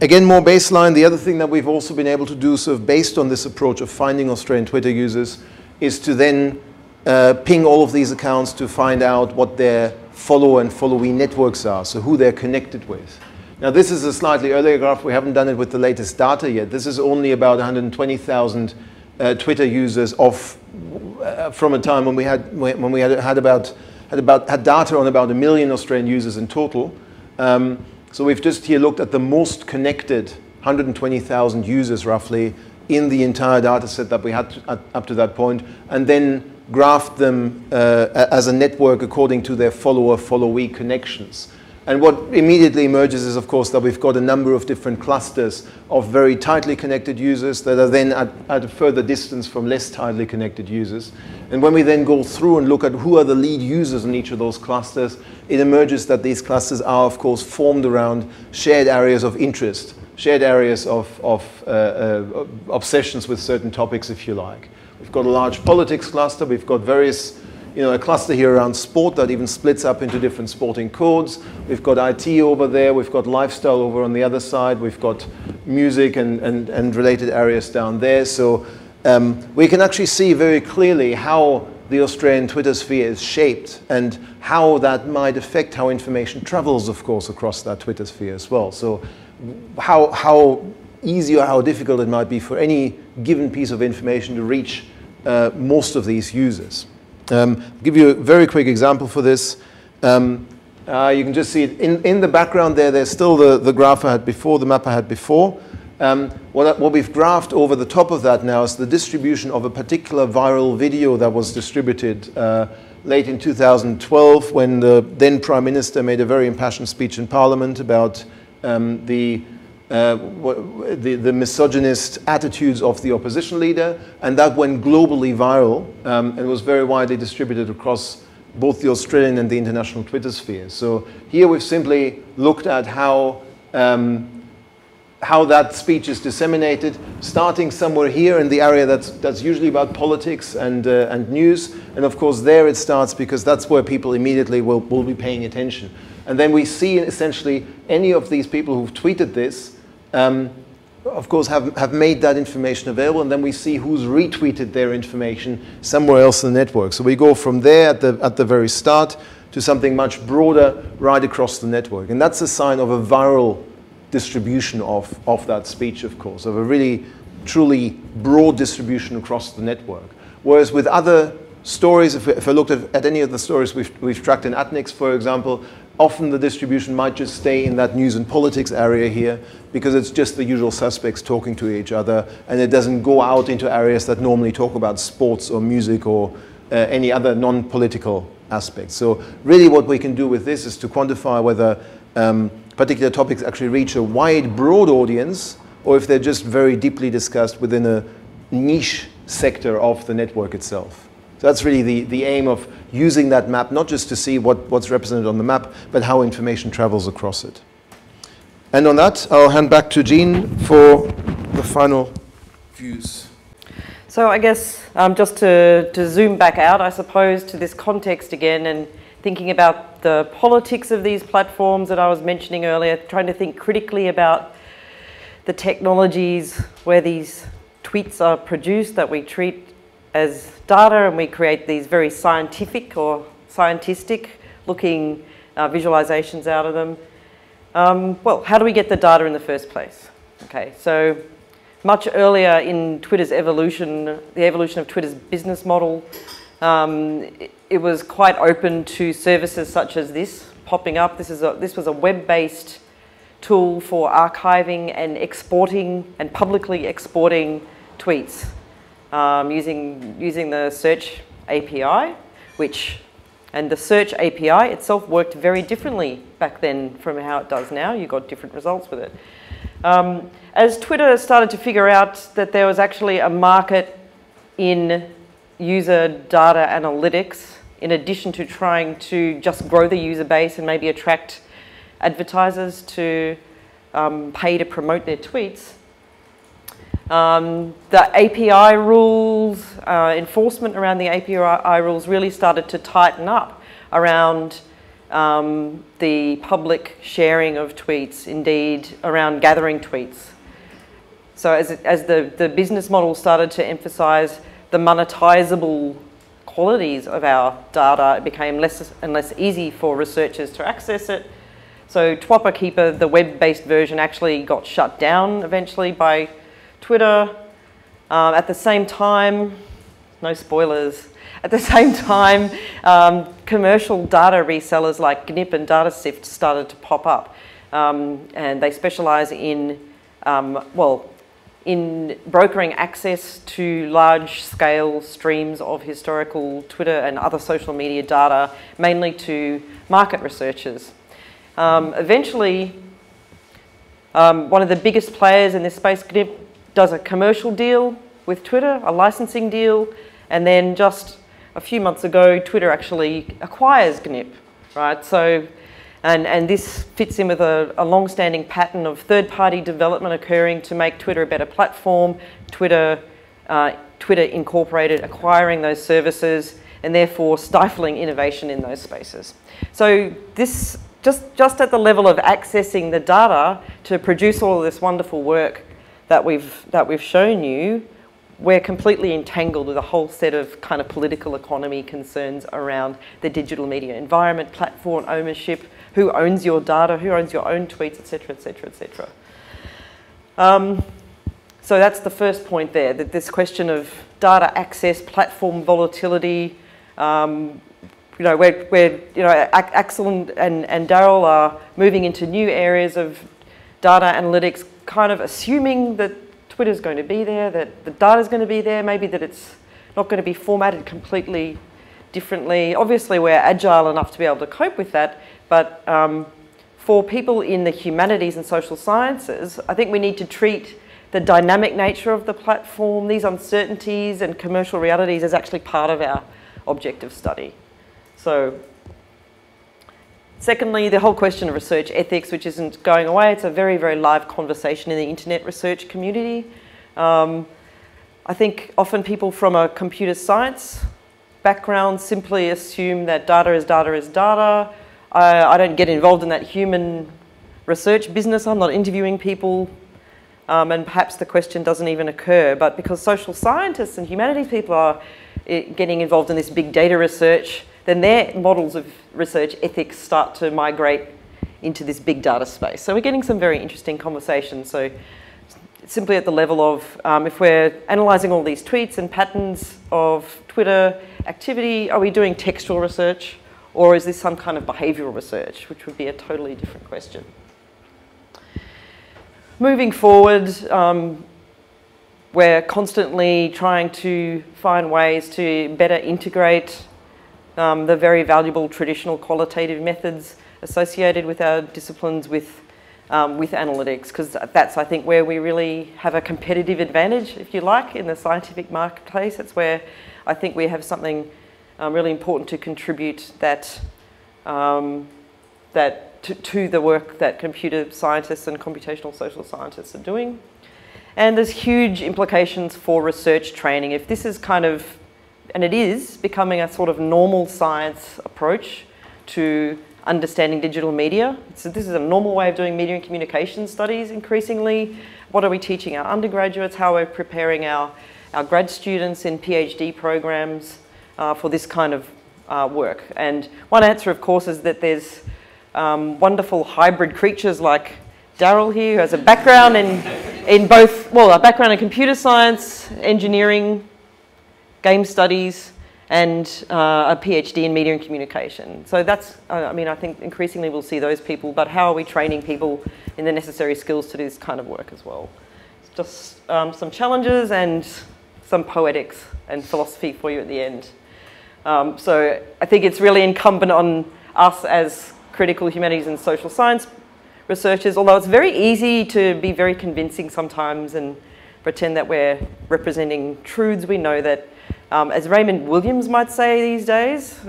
Speaker 2: Again, more baseline, the other thing that we've also been able to do, sort of based on this approach of finding Australian Twitter users, is to then ping all of these accounts to find out what their follower and followee networks are, so who they're connected with. Now this is a slightly earlier graph, we haven't done it with the latest data yet. This is only about 120,000 Twitter users from a time when we had data on about 1 million Australian users in total. So we've just here looked at the most connected 120,000 users roughly in the entire data set that we had up to that point, and then graphed them as a network according to their follower-followee connections. And what immediately emerges is, of course, that we've got a number of different clusters of very tightly connected users that are then at a further distance from less tightly connected users. And when we then go through and look at who are the lead users in each of those clusters, it emerges that these clusters are, of course, formed around shared areas of interest, shared areas of obsessions with certain topics, if you like. We've got a large politics cluster, we've got various, a cluster here around sport that even splits up into different sporting codes. We've got IT over there, we've got lifestyle over on the other side, we've got music and related areas down there. So we can actually see very clearly how the Australian Twitter sphere is shaped and how that might affect how information travels, of course, across that Twitter sphere as well. So how easy or how difficult it might be for any given piece of information to reach most of these users. I'll give you a very quick example for this. You can just see it in the background there. There's still the graph I had before, the map I had before. What we've graphed over the top of that now is the distribution of a particular viral video that was distributed late in 2012 when the then Prime Minister made a very impassioned speech in Parliament about the misogynist attitudes of the opposition leader, and that went globally viral and was very widely distributed across both the Australian and the international Twitter sphere. So here we've simply looked at how that speech is disseminated, starting somewhere here in the area that's usually about politics and news, and of course there it starts because that's where people immediately will be paying attention. And then we see essentially any of these people who've tweeted this of course have made that information available, and then we see who's retweeted their information somewhere else in the network. So we go from there at the very start to something much broader right across the network. And that's a sign of a viral distribution of that speech, of course, of a really truly broad distribution across the network. Whereas with other stories, if I looked at any of the stories we've tracked in Atnix, for example, often the distribution might just stay in that news and politics area here because it's just the usual suspects talking to each other, and it doesn't go out into areas that normally talk about sports or music or any other non-political aspects. So really what we can do with this is to quantify whether particular topics actually reach a wide, broad audience, or if they're just very deeply discussed within a niche sector of the network itself. So that's really the aim of using that map, not just to see what's represented on the map, but how information travels across it. And on that, I'll hand back to Jean for the final views.
Speaker 1: So I guess just to zoom back out, I suppose, to this context again, and thinking about the politics of these platforms that I was mentioning earlier, trying to think critically about the technologies where these tweets are produced that we treat as data, and we create these very scientific or scientistic looking visualizations out of them. Well, how do we get the data in the first place? Okay, so much earlier in Twitter's evolution, the evolution of Twitter's business model, it was quite open to services such as this popping up. This was a web-based tool for archiving and exporting and publicly exporting tweets using the search API, and the search API itself worked very differently back then from how it does now. You got different results with it. As Twitter started to figure out that there was actually a market in user data analytics, in addition to trying to just grow the user base and maybe attract advertisers to pay to promote their tweets, the API rules, enforcement around the API rules really started to tighten up around the public sharing of tweets, indeed around gathering tweets. So as the business model started to emphasize the monetizable qualities of our data, it became less and less easy for researchers to access it. So Twopper Keeper, the web-based version, actually got shut down eventually by Twitter. At the same time, no spoilers, at the same time, commercial data resellers like GNIP and DataSift started to pop up. And they specialize in, in brokering access to large-scale streams of historical Twitter and other social media data, mainly to market researchers. Eventually, one of the biggest players in this space, GNIP, does a commercial deal with Twitter, a licensing deal, and then just a few months ago, Twitter actually acquires GNIP, right? So, and this fits in with a long-standing pattern of third-party development occurring to make Twitter a better platform, Twitter Incorporated acquiring those services, and therefore stifling innovation in those spaces. So this, just at the level of accessing the data to produce all of this wonderful work that we've shown you, we're completely entangled with a whole set of kind of political economy concerns around the digital media environment, platform ownership, who owns your data, who owns your own tweets, etc., etc., etc. So that's the first point there, that this question of data access, platform volatility. Axel and Daryl are moving into new areas of data analytics, kind of assuming that Twitter's going to be there, that the data's going to be there, maybe that it's not going to be formatted completely differently. Obviously, we're agile enough to be able to cope with that, but for people in the humanities and social sciences, I think we need to treat the dynamic nature of the platform, these uncertainties and commercial realities as actually part of our objective study. So, secondly, the whole question of research ethics, which isn't going away. It's a very, very live conversation in the internet research community. I think often people from a computer science background simply assume that data is data is data. I don't get involved in that human research business. I'm not interviewing people. And perhaps the question doesn't even occur. But because social scientists and humanities people are getting involved in this big data research, then their models of research ethics start to migrate into this big data space. So we're getting some very interesting conversations. So simply at the level of, if we're analysing all these tweets and patterns of Twitter activity, are we doing textual research, or is this some kind of behavioural research, which would be a totally different question. Moving forward, we're constantly trying to find ways to better integrate the very valuable traditional qualitative methods associated with our disciplines with with analytics, because that's, I think, where we really have a competitive advantage, if you like, in the scientific marketplace. That's where I think we have something really important to contribute that, to the work that computer scientists and computational social scientists are doing. And there's huge implications for research training. If this is kind of, and it is, becoming a sort of normal science approach to understanding digital media. So this is a normal way of doing media and communication studies increasingly. What are we teaching our undergraduates? How are we preparing our grad students in PhD programs for this kind of work? And one answer, of course, is that there's wonderful hybrid creatures like Daryl here, who has a background in both, well, a background in computer science, engineering, game studies, and a PhD in media and communication. So that's, I mean, I think increasingly we'll see those people, but how are we training people in the necessary skills to do this kind of work as well? It's just some challenges and some poetics and philosophy for you at the end. So I think it's really incumbent on us as critical humanities and social science researchers, although it's very easy to be very convincing sometimes and pretend that we're representing truths. We know that, as Raymond Williams might say these days,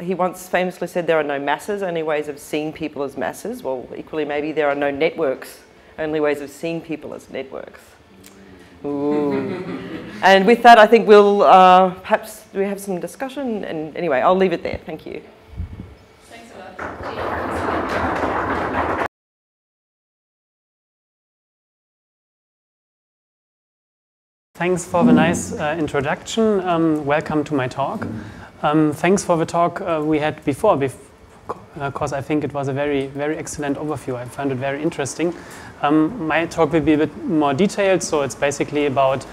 Speaker 1: he once famously said there are no masses, only ways of seeing people as masses. Well, equally maybe there are no networks, only ways of seeing people as networks. Ooh. And with that, I think we'll perhaps we have some discussion, and anyway, I'll leave it there. Thank you.
Speaker 5: Thanks a lot.
Speaker 6: Thanks for the nice introduction. Welcome to my talk. Thanks for the talk we had before, because I think it was a very, very excellent overview. I found it very interesting. My talk will be a bit more detailed, so it's basically about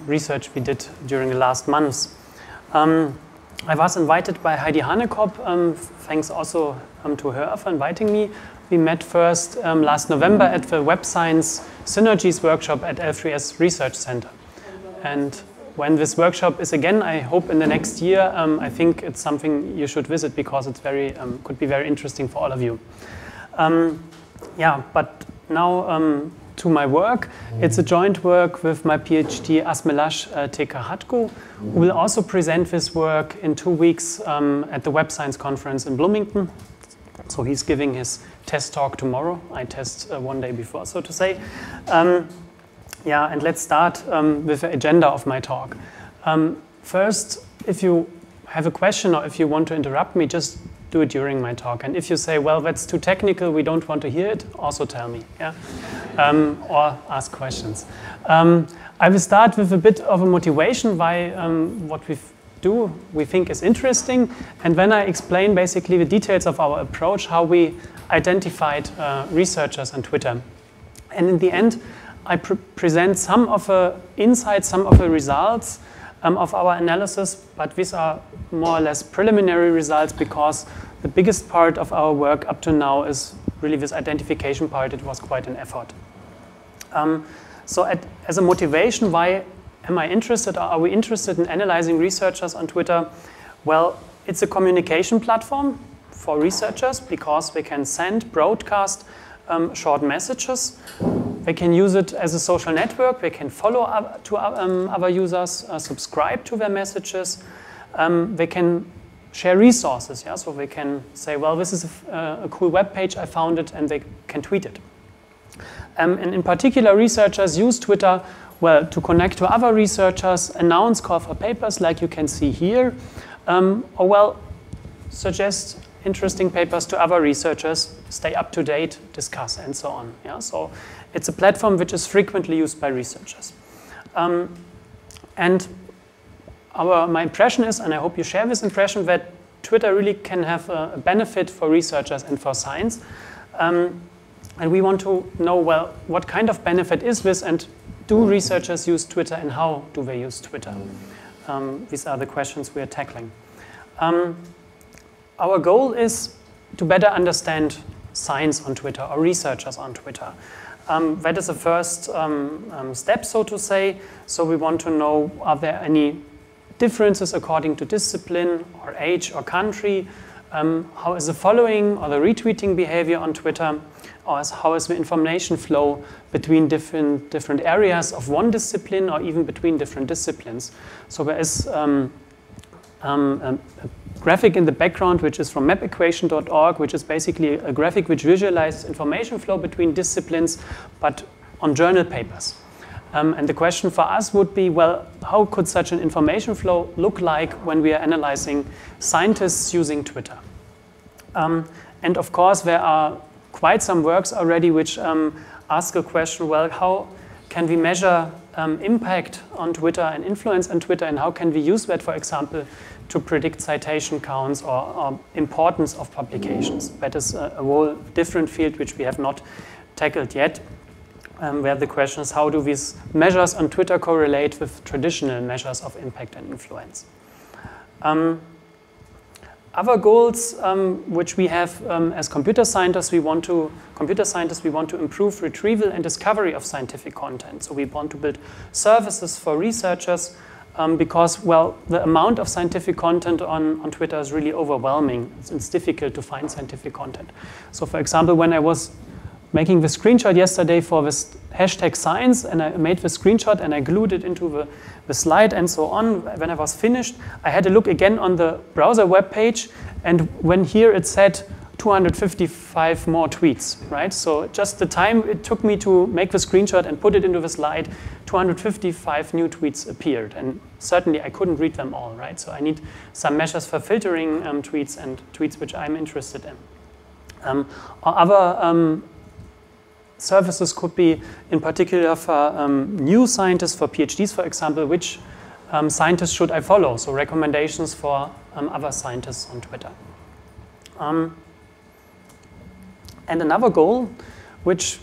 Speaker 6: research we did during the last months. I was invited by Heidi Hanekop. Thanks also to her for inviting me. We met first last November at the Web Science Synergies workshop at L3S Research Center. And when this workshop is again, I hope in the next year, I think it's something you should visit because it's very, could be very interesting for all of you. Yeah, but now to my work. It's a joint work with my PhD Asmelash Tekahatku, who will also present this work in 2 weeks at the Web Science Conference in Bloomington. So he's giving his test talk tomorrow. I test 1 day before, so to say. Yeah, and let's start with the agenda of my talk. First, if you have a question or if you want to interrupt me, just do it during my talk. And if you say, well, that's too technical, we don't want to hear it, also tell me, yeah? Or ask questions. I will start with a bit of a motivation why what we think is interesting, and then I explain basically the details of our approach, how we identified researchers on Twitter. And in the end, I present some of the insights, some of the results of our analysis, but these are more or less preliminary results because the biggest part of our work up to now is really this identification part. It was quite an effort. So as a motivation, why am I interested, or are we interested in analyzing researchers on Twitter? Well, it's a communication platform for researchers because they can send, broadcast short messages. They can use it as a social network. They can follow other users, subscribe to their messages. They can share resources. Yeah? So they can say, well, this is a cool web page, I found it, and they can tweet it. And in particular, researchers use Twitter, well, to connect to other researchers, announce call for papers like you can see here, or well, suggest interesting papers to other researchers, stay up to date, discuss, and so on. Yeah? So it's a platform which is frequently used by researchers. And my impression is, and I hope you share this impression, that Twitter really can have a benefit for researchers and for science. And we want to know, well, what kind of benefit is this, and do researchers use Twitter, and how do they use Twitter? These are the questions we are tackling. Our goal is to better understand science on Twitter, or researchers on Twitter. That is the first step, so to say. So we want to know, are there any differences according to discipline or age or country? How is the following or the retweeting behavior on Twitter? Or how is the information flow between different areas of one discipline or even between different disciplines? So there is a graphic in the background which is from mapequation.org, which is basically a graphic which visualizes information flow between disciplines, but on journal papers. And the question for us would be, well, how could such an information flow look like when we are analyzing scientists using Twitter? And of course, there are quite some works already which ask a question, well, how can we measure impact on Twitter and influence on Twitter, and how can we use that, for example, to predict citation counts or importance of publications? That is a whole different field which we have not tackled yet, where the question is, how do these measures on Twitter correlate with traditional measures of impact and influence? Other goals which we have as computer scientists, we want to improve retrieval and discovery of scientific content. So we want to build services for researchers because, well, the amount of scientific content on Twitter is really overwhelming. It's difficult to find scientific content. So for example, when I was making the screenshot yesterday for this hashtag science, and I made the screenshot and I glued it into the slide and so on. When I was finished, I had a look again on the browser web page, and when here it said 255 more tweets, right? So just the time it took me to make the screenshot and put it into the slide, 255 new tweets appeared, and certainly I couldn't read them all, right? So I need some measures for filtering tweets and tweets which I'm interested in. Or other services could be, in particular, for new scientists, for PhDs, for example, which scientists should I follow? So recommendations for other scientists on Twitter. And another goal, which,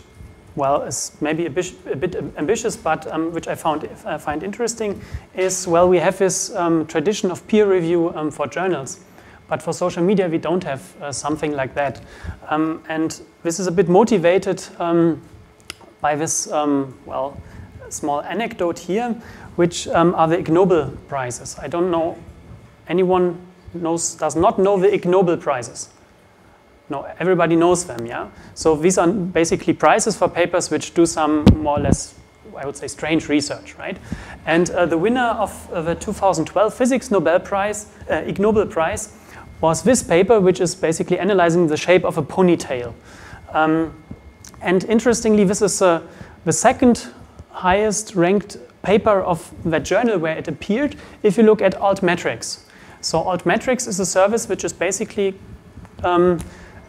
Speaker 6: well, is maybe a bit ambitious, but which I find interesting, is, well, we have this tradition of peer review for journals. But for social media, we don't have something like that. And this is a bit motivated by this, well, small anecdote here, which are the Ig Nobel prizes. I don't know, anyone does not know the Ig Nobel prizes? No, everybody knows them, yeah? So these are basically prizes for papers which do some more or less, I would say, strange research, right? And the winner of the 2012 Physics Nobel Prize, Ig Nobel Prize, was this paper, which is basically analyzing the shape of a ponytail. And interestingly, this is the second highest ranked paper of that journal where it appeared if you look at altmetrics. So altmetrics is a service which is basically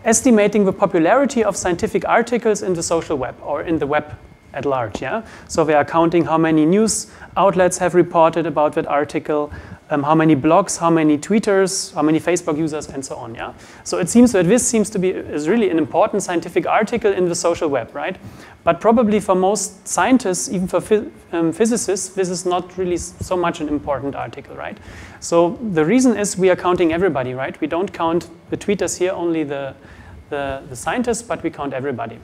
Speaker 6: estimating the popularity of scientific articles in the social web or in the web at large. Yeah? So they are counting how many news outlets have reported about that article, how many blogs, how many tweeters, how many Facebook users, and so on. Yeah. So it seems that this is really an important scientific article in the social web, right? But probably for most scientists, even for physicists, this is not really so much an important article, right? So the reason is we are counting everybody, right? We don't count the tweeters here, only the scientists, but we count everybody.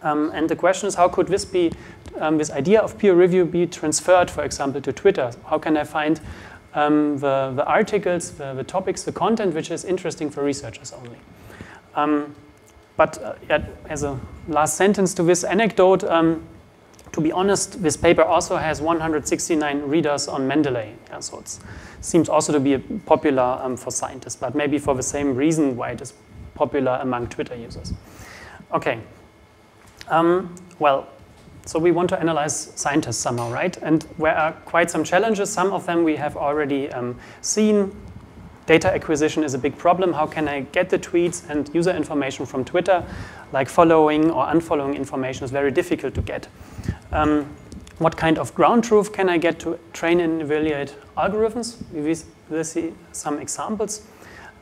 Speaker 6: And the question is, how could this be, this idea of peer review be transferred, for example, to Twitter? How can I find the articles, the topics, the content which is interesting for researchers only? But as a last sentence to this anecdote, to be honest, this paper also has 169 readers on Mendeley. Yeah, so it seems also to be popular for scientists, but maybe for the same reason why it is popular among Twitter users. Okay. Well, so we want to analyze scientists somehow, right? And there are quite some challenges. Some of them we have already seen. Data acquisition is a big problem. How can I get the tweets and user information from Twitter? Like following or unfollowing information is very difficult to get. What kind of ground truth can I get to train and evaluate algorithms? We will see some examples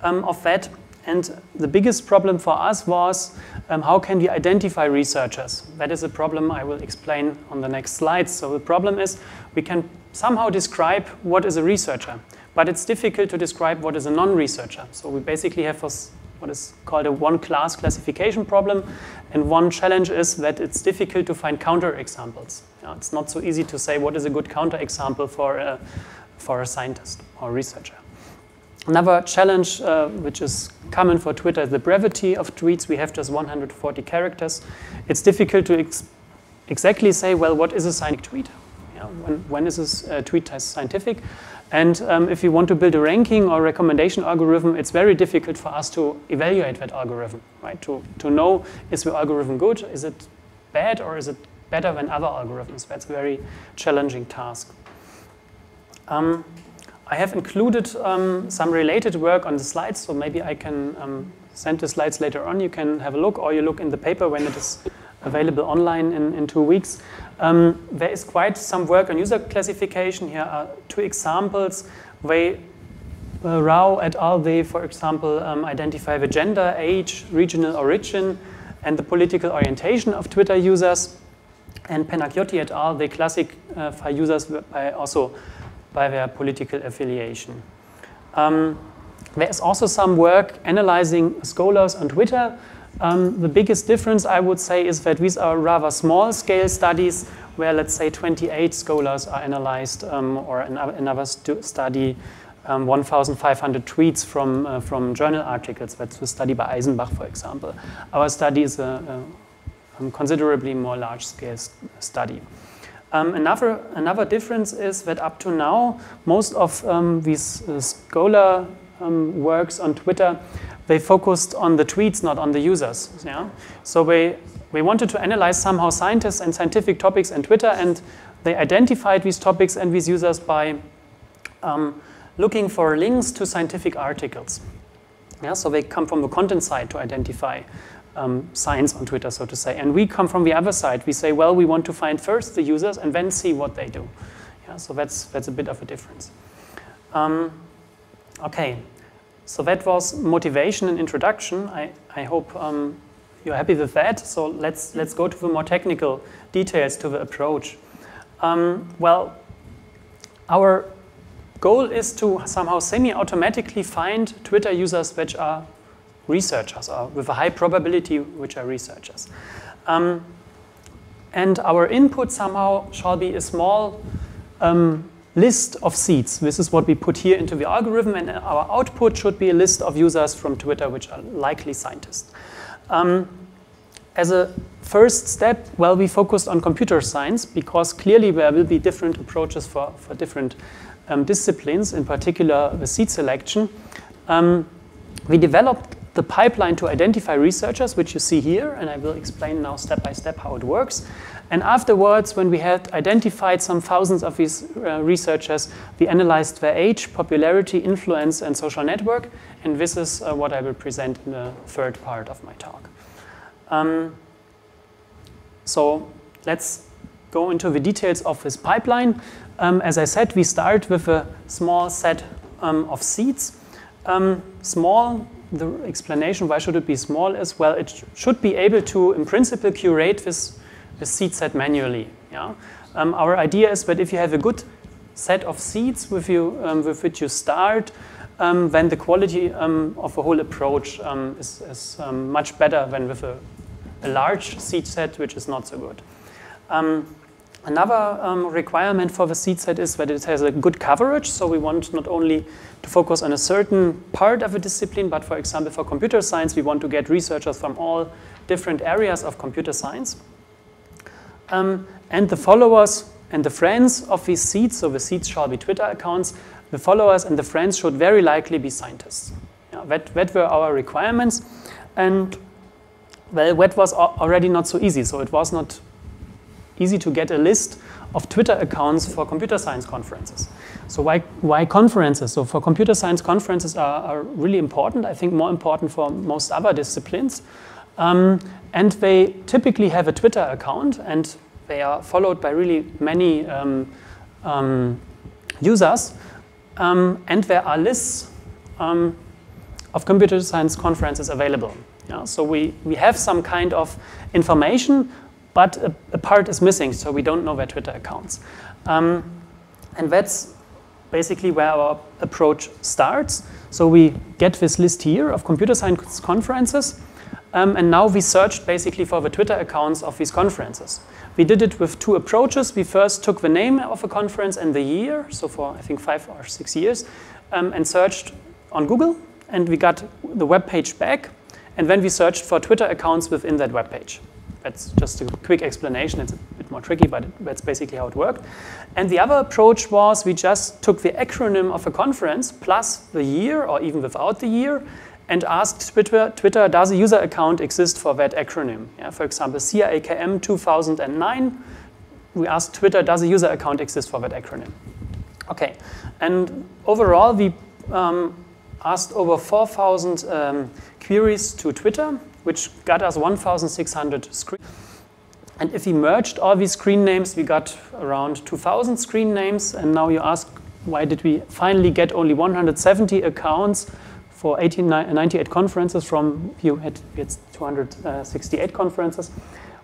Speaker 6: of that. And the biggest problem for us was how can we identify researchers? That is a problem I will explain on the next slides. So the problem is we can somehow describe what is a researcher, but it's difficult to describe what is a non-researcher. So we basically have what is called a one-class classification problem. And one challenge is that it's difficult to find counterexamples. It's not so easy to say what is a good counterexample for a scientist or researcher. Another challenge which is common for Twitter is the brevity of tweets. We have just 140 characters. It's difficult to exactly say, well, what is a scientific tweet? Yeah, when is this tweet scientific? And if you want to build a ranking or recommendation algorithm, it's very difficult for us to evaluate that algorithm, right? To know, is the algorithm good? Is it bad, or is it better than other algorithms? That's a very challenging task. I have included some related work on the slides, so maybe I can send the slides later on. You can have a look, or you look in the paper when it is available online in 2 weeks. There is quite some work on user classification. Here are 2 examples. Rao et al., they, for example, identify the gender, age, regional origin, and the political orientation of Twitter users. And Penacchiotti et al., they classify users by their political affiliation. There is also some work analyzing scholars on Twitter. The biggest difference, I would say, is that these are rather small-scale studies where, let's say, 28 scholars are analyzed, or another study, 1,500 tweets from journal articles. That's the study by Eisenbach, for example. Our study is a considerably more large-scale study. Another difference is that up to now, most of these scholar works on Twitter, they focused on the tweets, not on the users. Yeah? So we wanted to analyze somehow scientists and scientific topics in Twitter, and they identified these topics and these users by looking for links to scientific articles. Yeah? So they come from the content side to identify science on Twitter, so to say. And we come from the other side. We say, well, we want to find first the users and then see what they do. Yeah, so that's a bit of a difference. Okay, so that was motivation and introduction. I hope you're happy with that. So let's go to the more technical details to the approach. Well, our goal is to somehow semi-automatically find Twitter users which are researchers, or with a high probability which are researchers. And our input somehow shall be a small list of seeds. This is what we put here into the algorithm, and our output should be a list of users from Twitter which are likely scientists. As a first step, well, we focused on computer science because clearly there will be different approaches for different disciplines, in particular the seed selection. We developed the pipeline to identify researchers, which you see here, and I will explain now step by step how it works. And afterwards, when we had identified some thousands of these researchers, we analyzed their age, popularity, influence, and social network, and this is what I will present in the third part of my talk. So let's go into the details of this pipeline. As I said, we start with a small set of seeds. Small, the explanation why should it be small is, well, it should be able to, in principle, curate this seed set manually. Yeah? Our idea is that if you have a good set of seeds with which you start, then the quality of the whole approach is much better than with a large seed set, which is not so good. Another requirement for the seed set is that it has a good coverage. So we want not only to focus on a certain part of a discipline, but for example, for computer science, we want to get researchers from all different areas of computer science. And the followers and the friends of these seeds, so the seeds shall be Twitter accounts, the followers and the friends should very likely be scientists. Yeah, that were our requirements. And well, that was already not so easy. So it was not easy to get a list of Twitter accounts for computer science conferences. So why conferences? So for computer science, conferences are really important, I think more important for most other disciplines. And they typically have a Twitter account, and they are followed by really many users. And there are lists of computer science conferences available. Yeah? So we have some kind of information, but a part is missing, so we don't know their Twitter accounts. And that's basically where our approach starts. So we get this list here of computer science conferences, and now we searched basically for the Twitter accounts of these conferences. We did it with 2 approaches. We first took the name of a conference and the year, so for I think 5 or 6 years, and searched on Google, and we got the web page back, and then we searched for Twitter accounts within that web page. That's just a quick explanation. It's a bit more tricky, but that's basically how it worked. And the other approach was we just took the acronym of a conference plus the year, or even without the year, and asked Twitter, does a user account exist for that acronym? Yeah, for example, CRAKM 2009. We asked Twitter, does a user account exist for that acronym? Okay, and overall we asked over 4,000 queries to Twitter, which got us 1,600 screens. And if we merged all these screen names, we got around 2,000 screen names. And now you ask, why did we finally get only 170 accounts for 98 conferences from, we had 268 conferences.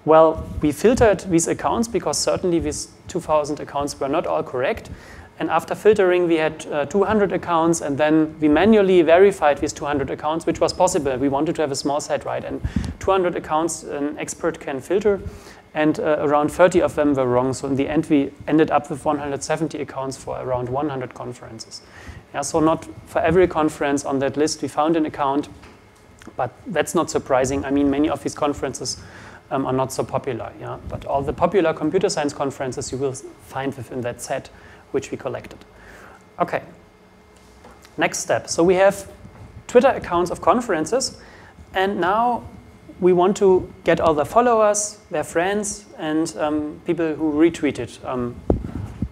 Speaker 6: Well, we filtered these accounts because certainly these 2,000 accounts were not all correct. And after filtering, we had 200 accounts, and then we manually verified these 200 accounts, which was possible. We wanted to have a small set, right? And 200 accounts an expert can filter, and around 30 of them were wrong. So in the end, we ended up with 170 accounts for around 100 conferences. Yeah, so not for every conference on that list we found an account, but that's not surprising. I mean, many of these conferences are not so popular, yeah? But all the popular computer science conferences you will find within that set, which we collected. Okay, next step. So we have Twitter accounts of conferences, and now we want to get all the followers, their friends, and people who retweeted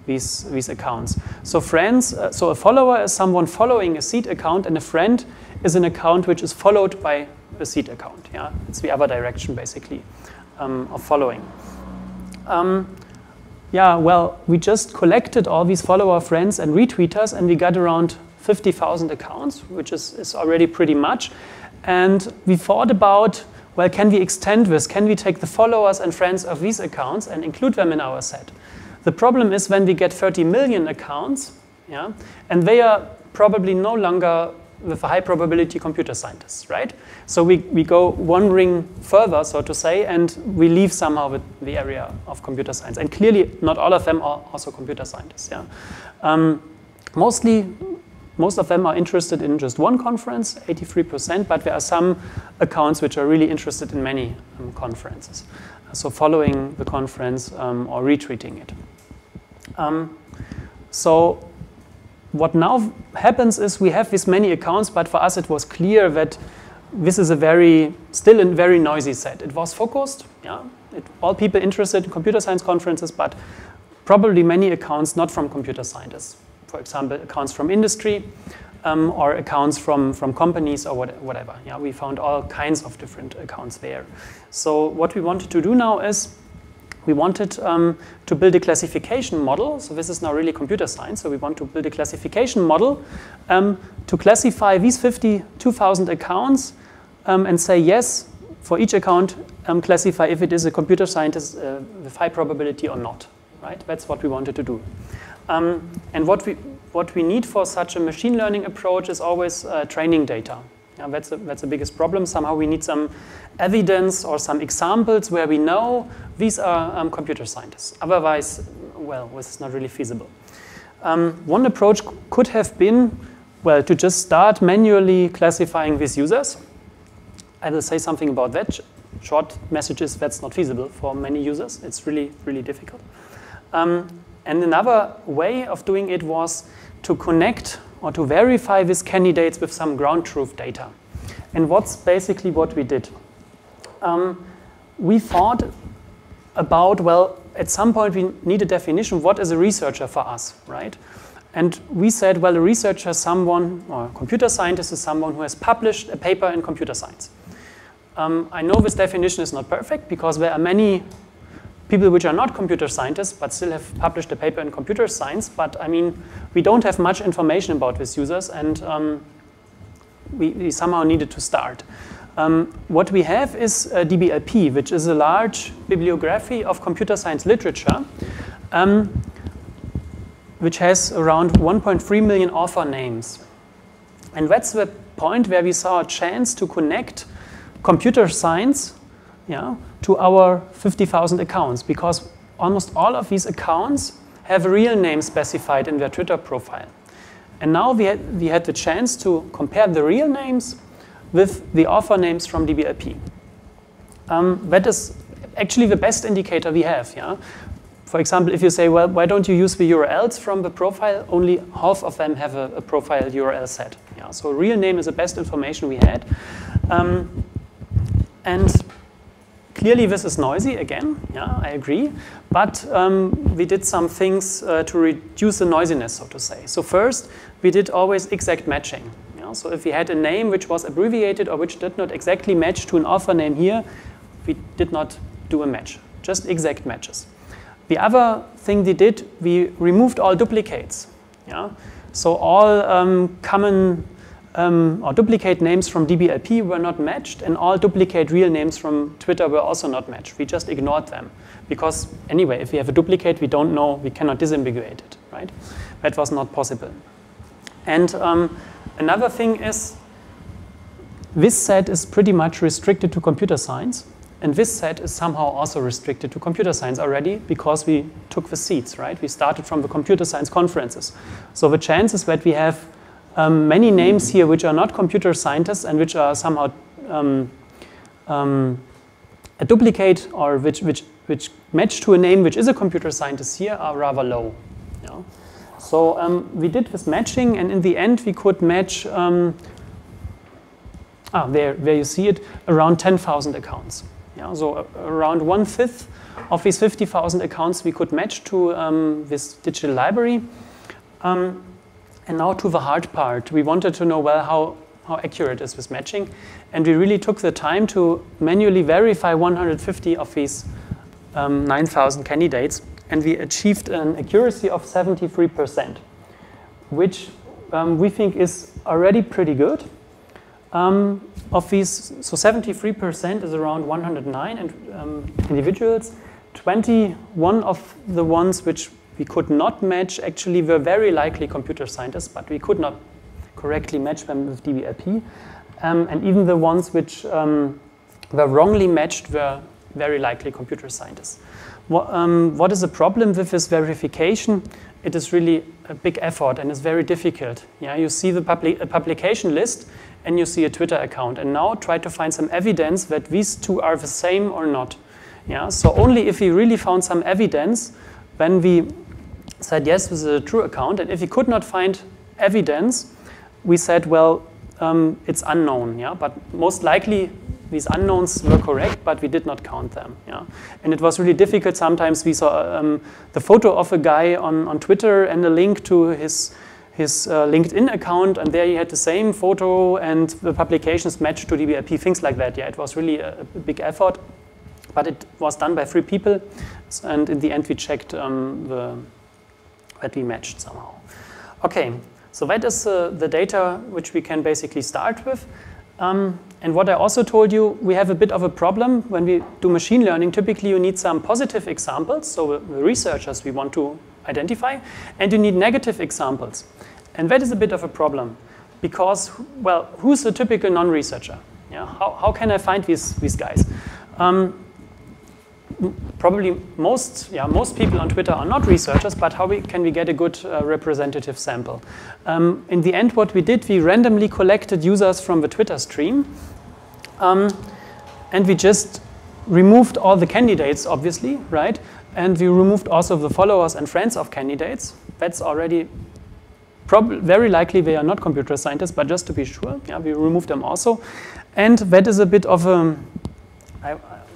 Speaker 6: these accounts. So friends, so a follower is someone following a seed account, and a friend is an account which is followed by a seed account. Yeah, it's the other direction basically of following. Yeah, well, we just collected all these follower friends and retweeters, and we got around 50,000 accounts, which is already pretty much. And we thought about, well, can we extend this? Can we take the followers and friends of these accounts and include them in our set? The problem is when we get 30 million accounts, yeah, and they are probably no longer with a high probability computer scientists, right? So we go one ring further, so to say, and we leave somehow with the area of computer science. And clearly, not all of them are also computer scientists. Yeah, most of them are interested in just one conference, 83%, but there are some accounts which are really interested in many conferences. So following the conference or retweeting it. So what now happens is we have this many accounts, but for us it was clear that this is still a very noisy set. It was focused, yeah. All people interested in computer science conferences, but probably many accounts not from computer scientists. For example, accounts from industry or accounts from companies or whatever. Yeah, we found all kinds of different accounts there. So what we wanted to do now is we wanted to build a classification model. So this is now really computer science. So we want to build a classification model to classify these 52,000 accounts and say yes, for each account, classify if it is a computer scientist with high probability or not. Right? That's what we wanted to do. And what we need for such a machine learning approach is always training data. Yeah, that's the biggest problem. Somehow we need some evidence or some examples where we know these are computer scientists. Otherwise, well, this is not really feasible. One approach could have been, well, to just start manually classifying these users. I will say something about that. Short messages, that's not feasible for many users. It's really, really difficult. And another way of doing it was to connect or to verify these candidates with some ground truth data. And what's basically what we did? We thought about, well, at some point we need a definition, what is a researcher for us, right? And we said, well, a researcher is someone, or a computer scientist is someone who has published a paper in computer science. I know this definition is not perfect because there are many people which are not computer scientists but still have published a paper in computer science, but I mean, we don't have much information about these users, and we somehow needed to start. What we have is DBLP, which is a large bibliography of computer science literature, which has around 1.3 million author names. And that's the point where we saw a chance to connect computer science, yeah, to our 50,000 accounts, because almost all of these accounts have a real name specified in their Twitter profile. And now we had the chance to compare the real names with the author names from DBLP. That is actually the best indicator we have. Yeah? For example, if you say, well, why don't you use the URLs from the profile? Only half of them have a profile URL set. Yeah? So real name is the best information we had. And clearly this is noisy again, yeah, I agree. But we did some things to reduce the noisiness, so to say. So first, we did always exact matching. Yeah? So if we had a name which was abbreviated or which did not exactly match to an author name here, we did not do a match, just exact matches. The other thing we did, we removed all duplicates. Yeah? So all common or duplicate names from DBLP were not matched, and all duplicate real names from Twitter were also not matched. We just ignored them. Because anyway, if we have a duplicate, we don't know, we cannot disambiguate it, right? That was not possible. And another thing is, this set is pretty much restricted to computer science. And this set is somehow also restricted to computer science already because we took the seats, right? We started from the computer science conferences. So the chances that we have many names here which are not computer scientists and which are somehow a duplicate or which match to a name which is a computer scientist here are rather low. Yeah? So we did this matching, and in the end we could match, there you see it, around 10,000 accounts. Yeah? So around 1/5 of these 50,000 accounts we could match to this digital library. And now to the hard part. We wanted to know, well, how accurate is this matching? And we really took the time to manually verify 150 of these 9,000 candidates. And we achieved an accuracy of 73%, which we think is already pretty good. Of these, so 73% is around 109 individuals. 21 of the ones which we could not match actually were very likely computer scientists, but we could not correctly match them with DBLP. And even the ones which were wrongly matched were very likely computer scientists. What is the problem with this verification? It is really a big effort and it's very difficult. Yeah, you see the publication list and you see a Twitter account, and now try to find some evidence that these two are the same or not. Yeah, so only if we really found some evidence, then we said, yes, this is a true account. And if we could not find evidence, we said, well, it's unknown. Yeah? But most likely, these unknowns were correct, but we did not count them. Yeah? And it was really difficult. Sometimes we saw the photo of a guy on Twitter and a link to his LinkedIn account, and there he had the same photo, and the publications matched to DBLP, things like that. Yeah, it was really a big effort. But it was done by 3 people, and in the end we checked that we matched somehow. Okay, so that is the data which we can basically start with. And what I also told you, we have a bit of a problem when we do machine learning. Typically you need some positive examples, so the researchers we want to identify, and you need negative examples. And that is a bit of a problem because, well, who's the typical non-researcher? Yeah? How can I find these guys? Probably most people on Twitter are not researchers, but how can we get a good representative sample? In the end, what we did, we randomly collected users from the Twitter stream, and we just removed all the candidates, obviously, right? And we removed also the followers and friends of candidates. That's already very likely they are not computer scientists, but just to be sure, yeah, we removed them also. And that is a bit of a,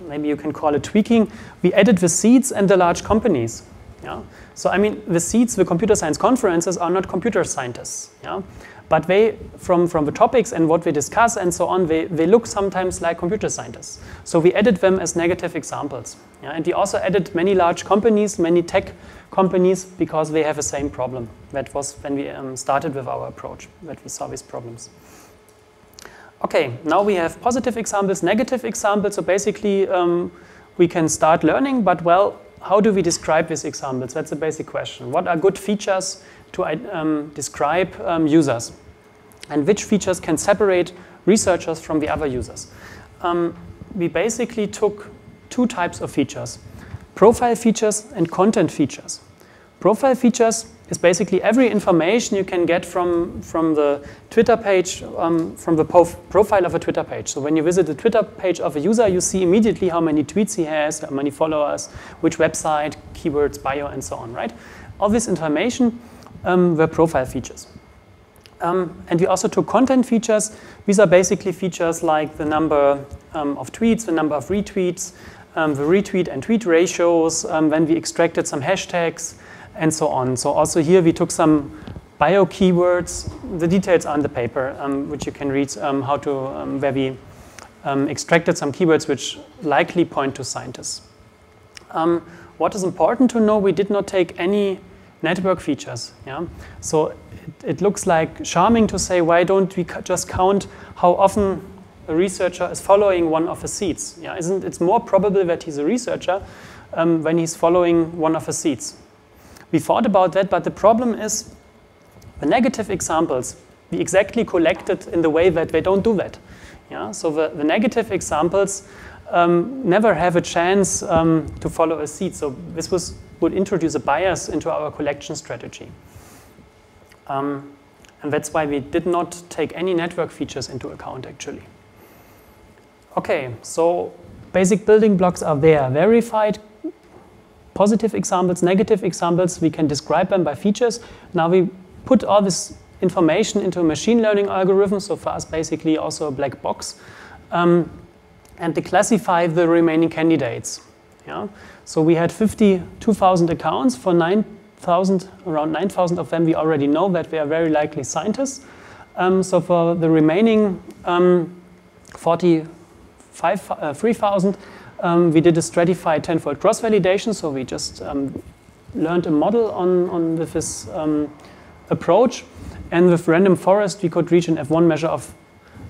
Speaker 6: maybe you can call it tweaking. We added the seeds and the large companies. Yeah? So I mean, the seeds, the computer science conferences are not computer scientists. Yeah? But they, from the topics and what we discuss and so on, they look sometimes like computer scientists. So we added them as negative examples. Yeah? And we also added many large companies, many tech companies, because they have the same problem. That was when we started with our approach, that we saw these problems. Okay, now we have positive examples, negative examples. So basically, we can start learning, but well, how do we describe these examples? That's a basic question. What are good features to describe users? And which features can separate researchers from the other users? We basically took 2 types of features: profile features and content features. profile features is basically every information you can get from the Twitter page, from the profile of a Twitter page. So when you visit the Twitter page of a user, you see immediately how many tweets he has, how many followers, which website, keywords, bio, and so on, right? All this information were profile features. And we also took content features. These are basically features like the number of tweets, the number of retweets, the retweet and tweet ratios, when we extracted some hashtags, and so on. So also here we took some bio keywords. The details are in the paper, which you can read where we extracted some keywords which likely point to scientists. What is important to know, we did not take any network features. Yeah? So it looks like charming to say, why don't we just count how often a researcher is following one of his seeds? Yeah? Isn't it more probable that he's a researcher when he's following one of his seeds? We thought about that, but the problem is the negative examples, we exactly collected in the way that they don't do that. Yeah? So the negative examples never have a chance to follow a seed. So this would introduce a bias into our collection strategy. And that's why we did not take any network features into account, actually. Okay, so basic building blocks are there. Verified positive examples, negative examples, we can describe them by features. Now we put all this information into a machine learning algorithm, so for us basically also a black box, and they classify the remaining candidates. Yeah? So we had 52,000 accounts. For 9,000, around 9,000 of them we already know that they are very likely scientists. So for the remaining 3,000, we did a stratified tenfold cross-validation, so we just learned a model on with this approach, and with random forest we could reach an F1 measure of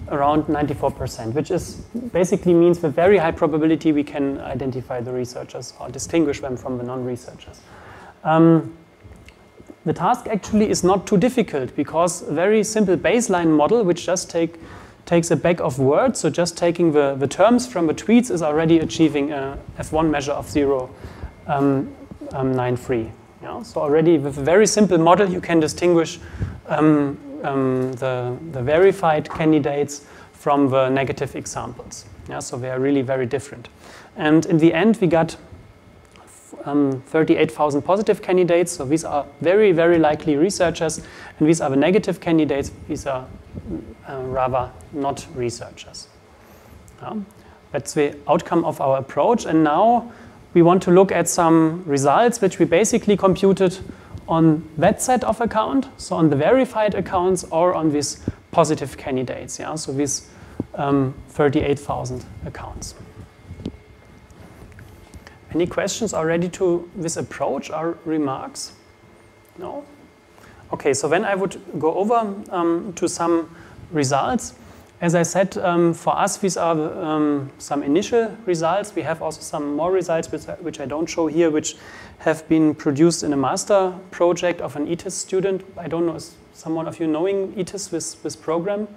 Speaker 6: around 94%, which is basically means with very high probability we can identify the researchers or distinguish them from the non-researchers. The task actually is not too difficult because a very simple baseline model which just takes a bag of words, so just taking the terms from the tweets is already achieving a F1 measure of 0.93. Yeah? So already with a very simple model you can distinguish the verified candidates from the negative examples. Yeah? So they are really very different. And in the end we got 38,000 positive candidates, so these are very, very likely researchers, and these are the negative candidates, these are rather not researchers. That's the outcome of our approach, and now we want to look at some results which we basically computed on that set of account, so on the verified accounts or on these positive candidates, yeah? So these 38,000 accounts. Any questions already to this approach or remarks? No? Okay, so then I would go over to some results. As I said, for us these are some initial results. We have also some more results which I don't show here, which have been produced in a master project of an ETIS student. I don't know, is someone of you knowing ETIS, this program?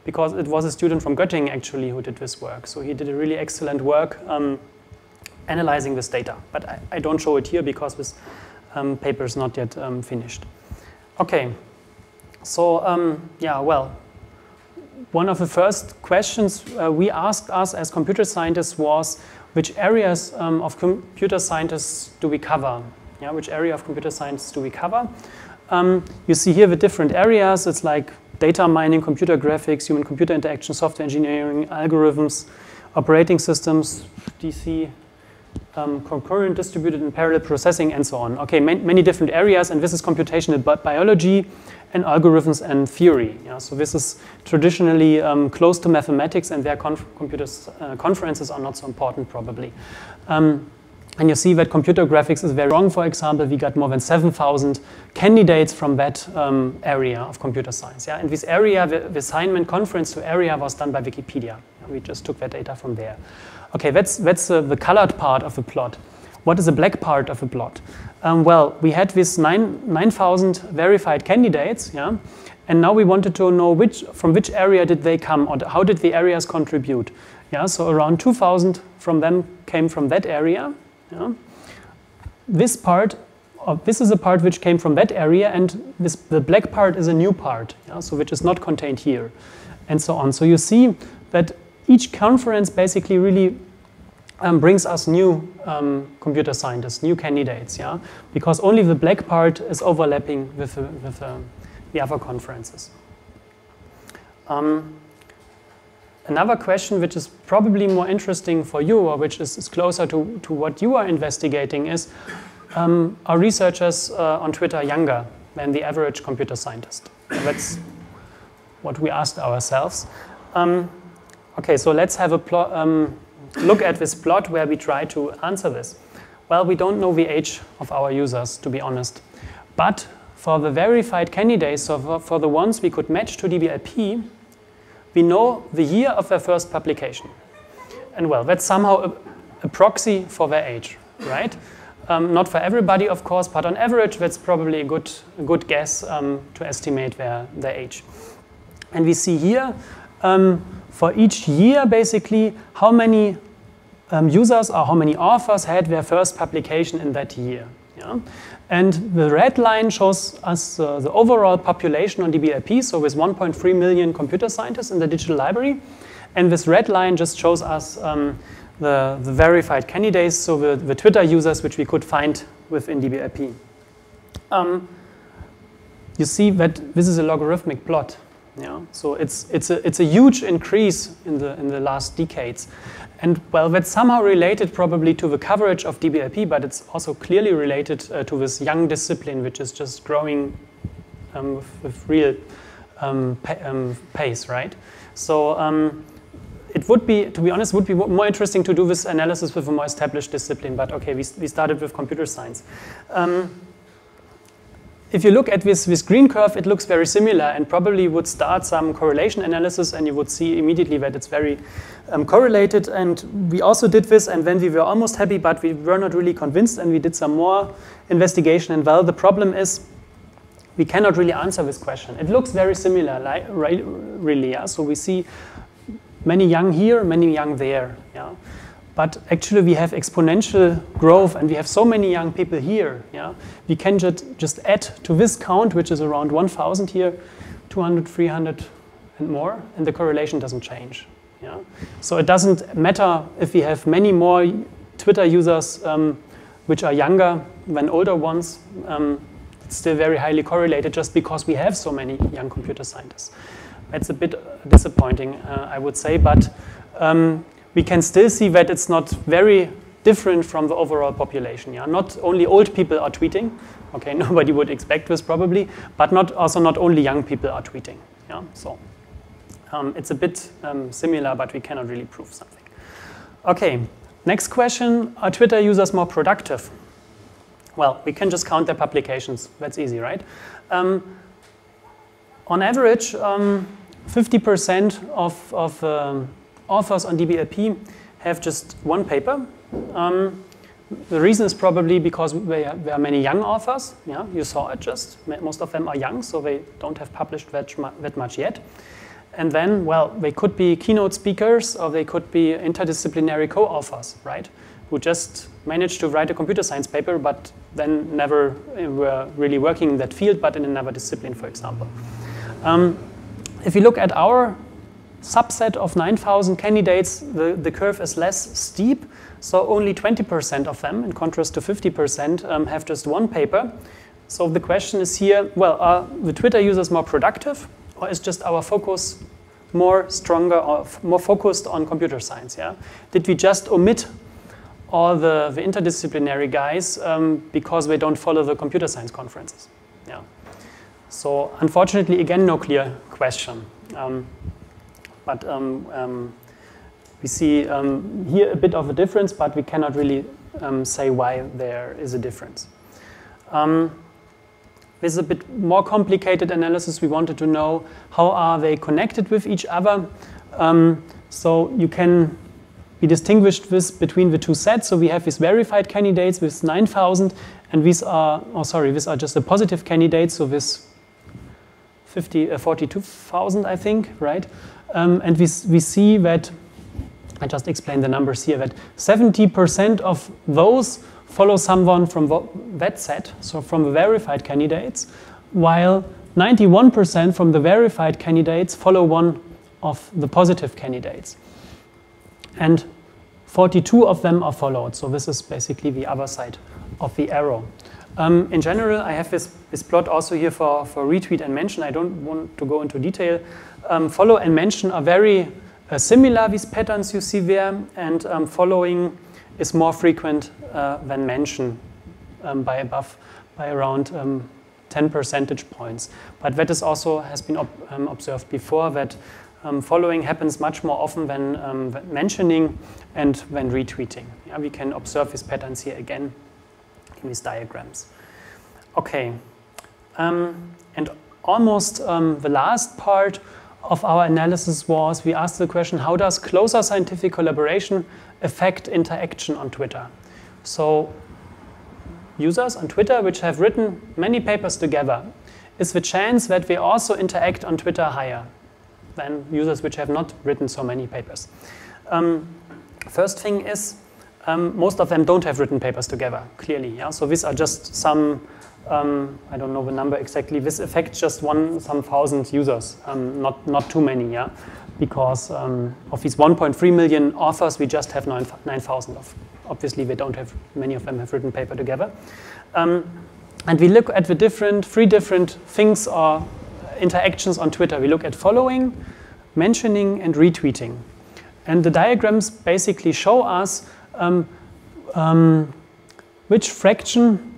Speaker 6: Because it was a student from Göttingen actually who did this work. So he did a really excellent work analyzing this data, but I don't show it here because this paper is not yet finished. Okay, so yeah, well, one of the first questions we asked us as computer scientists was, which areas of computer scientists do we cover? Yeah, which area of computer science do we cover? You see here the different areas. It's like data mining, computer graphics, human-computer interaction, software engineering, algorithms, operating systems, DC, concurrent, distributed, and parallel processing, and so on. Okay, many different areas, and this is computational biology and algorithms and theory. Yeah, so this is traditionally close to mathematics, and their conferences are not so important, probably. And you see that computer graphics is very strong. For example, we got more than 7,000 candidates from that area of computer science. Yeah? In this area, the assignment conference to area was done by Wikipedia. We just took that data from there. Okay, that's the colored part of the plot. What is the black part of the plot? Well, we had this 9,000 verified candidates, yeah? And now we wanted to know from which area did they come, or how did the areas contribute. Yeah? So around 2,000 from them came from that area. Yeah? This part this is a part which came from that area, and the black part is a new part, yeah, so which is not contained here, and so on. So you see that each conference basically really brings us new computer scientists, new candidates, yeah, because only the black part is overlapping with the other conferences. Another question which is probably more interesting for you, or which is closer to what you are investigating, is are researchers on Twitter younger than the average computer scientist? That's what we asked ourselves. Okay, so let's have a look at this plot where we try to answer this. Well, we don't know the age of our users, to be honest. But for the verified candidates, so for the ones we could match to DBLP, we know the year of their first publication. And well, that's somehow a proxy for their age, right? Not for everybody, of course, but on average, that's probably a good guess to estimate their age. And we see here, for each year, basically, how many users or how many authors had their first publication in that year. Yeah? And the red line shows us the overall population on DBLP, so with 1.3 million computer scientists in the digital library. And this red line just shows us the verified candidates, so the Twitter users which we could find within DBLP. You see that this is a logarithmic plot. Yeah? So it's a huge increase in the last decades. And well, that's somehow related probably to the coverage of DBLP, but it's also clearly related to this young discipline, which is just growing with real pace, right? So it would be, to be honest, would be more interesting to do this analysis with a more established discipline, but okay, we started with computer science. If you look at this green curve, it looks very similar and probably would start some correlation analysis, and you would see immediately that it's very correlated. And we also did this, and then we were almost happy, but we were not really convinced, and we did some more investigation. And well, the problem is we cannot really answer this question. It looks very similar, like, really. Yeah? So we see many young here, many young there. Yeah? But actually we have exponential growth, and we have so many young people here. Yeah? We can just add to this count, which is around 1,000 here, 200, 300 and more, and the correlation doesn't change. Yeah? So it doesn't matter if we have many more Twitter users which are younger than older ones. It's still very highly correlated just because we have so many young computer scientists. That's a bit disappointing, I would say, but we can still see that it's not very different from the overall population. Yeah? Not only old people are tweeting, okay, nobody would expect this probably, but also not only young people are tweeting. Yeah? So it's a bit similar, but we cannot really prove something. Okay, next question, are Twitter users more productive? Well, we can just count their publications. That's easy, right? On average, 50% of authors on DBLP have just one paper. The reason is probably because there are many young authors. Yeah, you saw it just. Most of them are young, so they don't have published that much yet. And then, well, they could be keynote speakers, or they could be interdisciplinary co-authors, right? Who just managed to write a computer science paper, but then never were really working in that field, but in another discipline, for example. If you look at our subset of 9,000 candidates, the curve is less steep, so only 20% of them, in contrast to 50%, have just one paper. So the question is here, well, are the Twitter users more productive, or is just our focus more stronger, or more focused on computer science? Yeah? Did we just omit all the interdisciplinary guys because they don't follow the computer science conferences? Yeah. So unfortunately, again, no clear question. But we see here a bit of a difference, but we cannot really say why there is a difference. This is a bit more complicated analysis. We wanted to know how are they connected with each other. So you can be distinguished between the two sets. So we have these verified candidates with 9,000, and these are, these are just the positive candidates. So this 42,000, I think, right? And we see that, I just explained the numbers here, that 70% of those follow someone from that set, so from the verified candidates, while 91% from the verified candidates follow one of the positive candidates. And 42 of them are followed, so this is basically the other side of the arrow. In general, I have this plot also here for retweet and mention. I don't want to go into detail. Follow and mention are very similar, these patterns you see there, and following is more frequent than mention by around 10 percentage points. But that is also has been observed before, that following happens much more often than mentioning and when retweeting. Yeah, we can observe these patterns here again in these diagrams. Okay, and almost the last part of our analysis was we asked the question, how does closer scientific collaboration affect interaction on Twitter? So users on Twitter which have written many papers together, is the chance that they also interact on Twitter higher than users which have not written so many papers? First thing is, most of them don't have written papers together, clearly. Yeah? So these are just some, I don't know the number exactly, this affects just some thousand users, not too many, yeah? Because of these 1.3 million authors, we just have 9,000 of. Obviously, they don't have, many of them have written paper together. And we look at the three different things or interactions on Twitter. We look at following, mentioning, and retweeting. And the diagrams basically show us which fraction,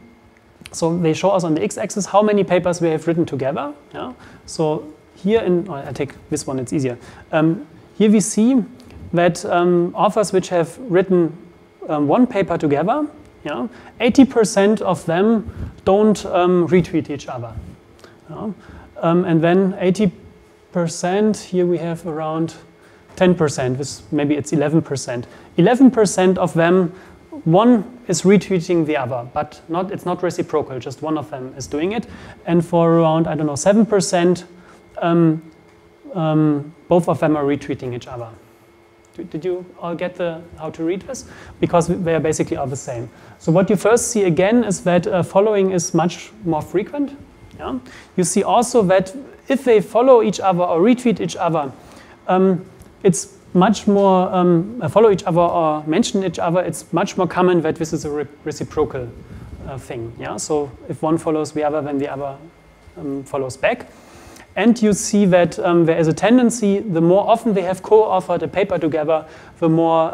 Speaker 6: so they show us on the x-axis how many papers we have written together. Yeah? So here, I take this one, it's easier. Here we see that authors which have written one paper together, yeah, 80% of them don't retweet each other. Yeah? And then 80%, here we have around 10%, maybe it's 11%. 11% of them, one is retweeting the other, but it's not reciprocal, just one of them is doing it. And for around, I don't know, 7%, both of them are retweeting each other. Did you all get how to read this? Because they are basically all the same. So what you first see again is that following is much more frequent. Yeah? You see also that if they follow each other or retweet each other, it's much more, follow each other or mention each other, it's much more common that this is a reciprocal thing. Yeah? So if one follows the other, then the other follows back. And you see that there is a tendency, the more often they have co-authored a paper together, the more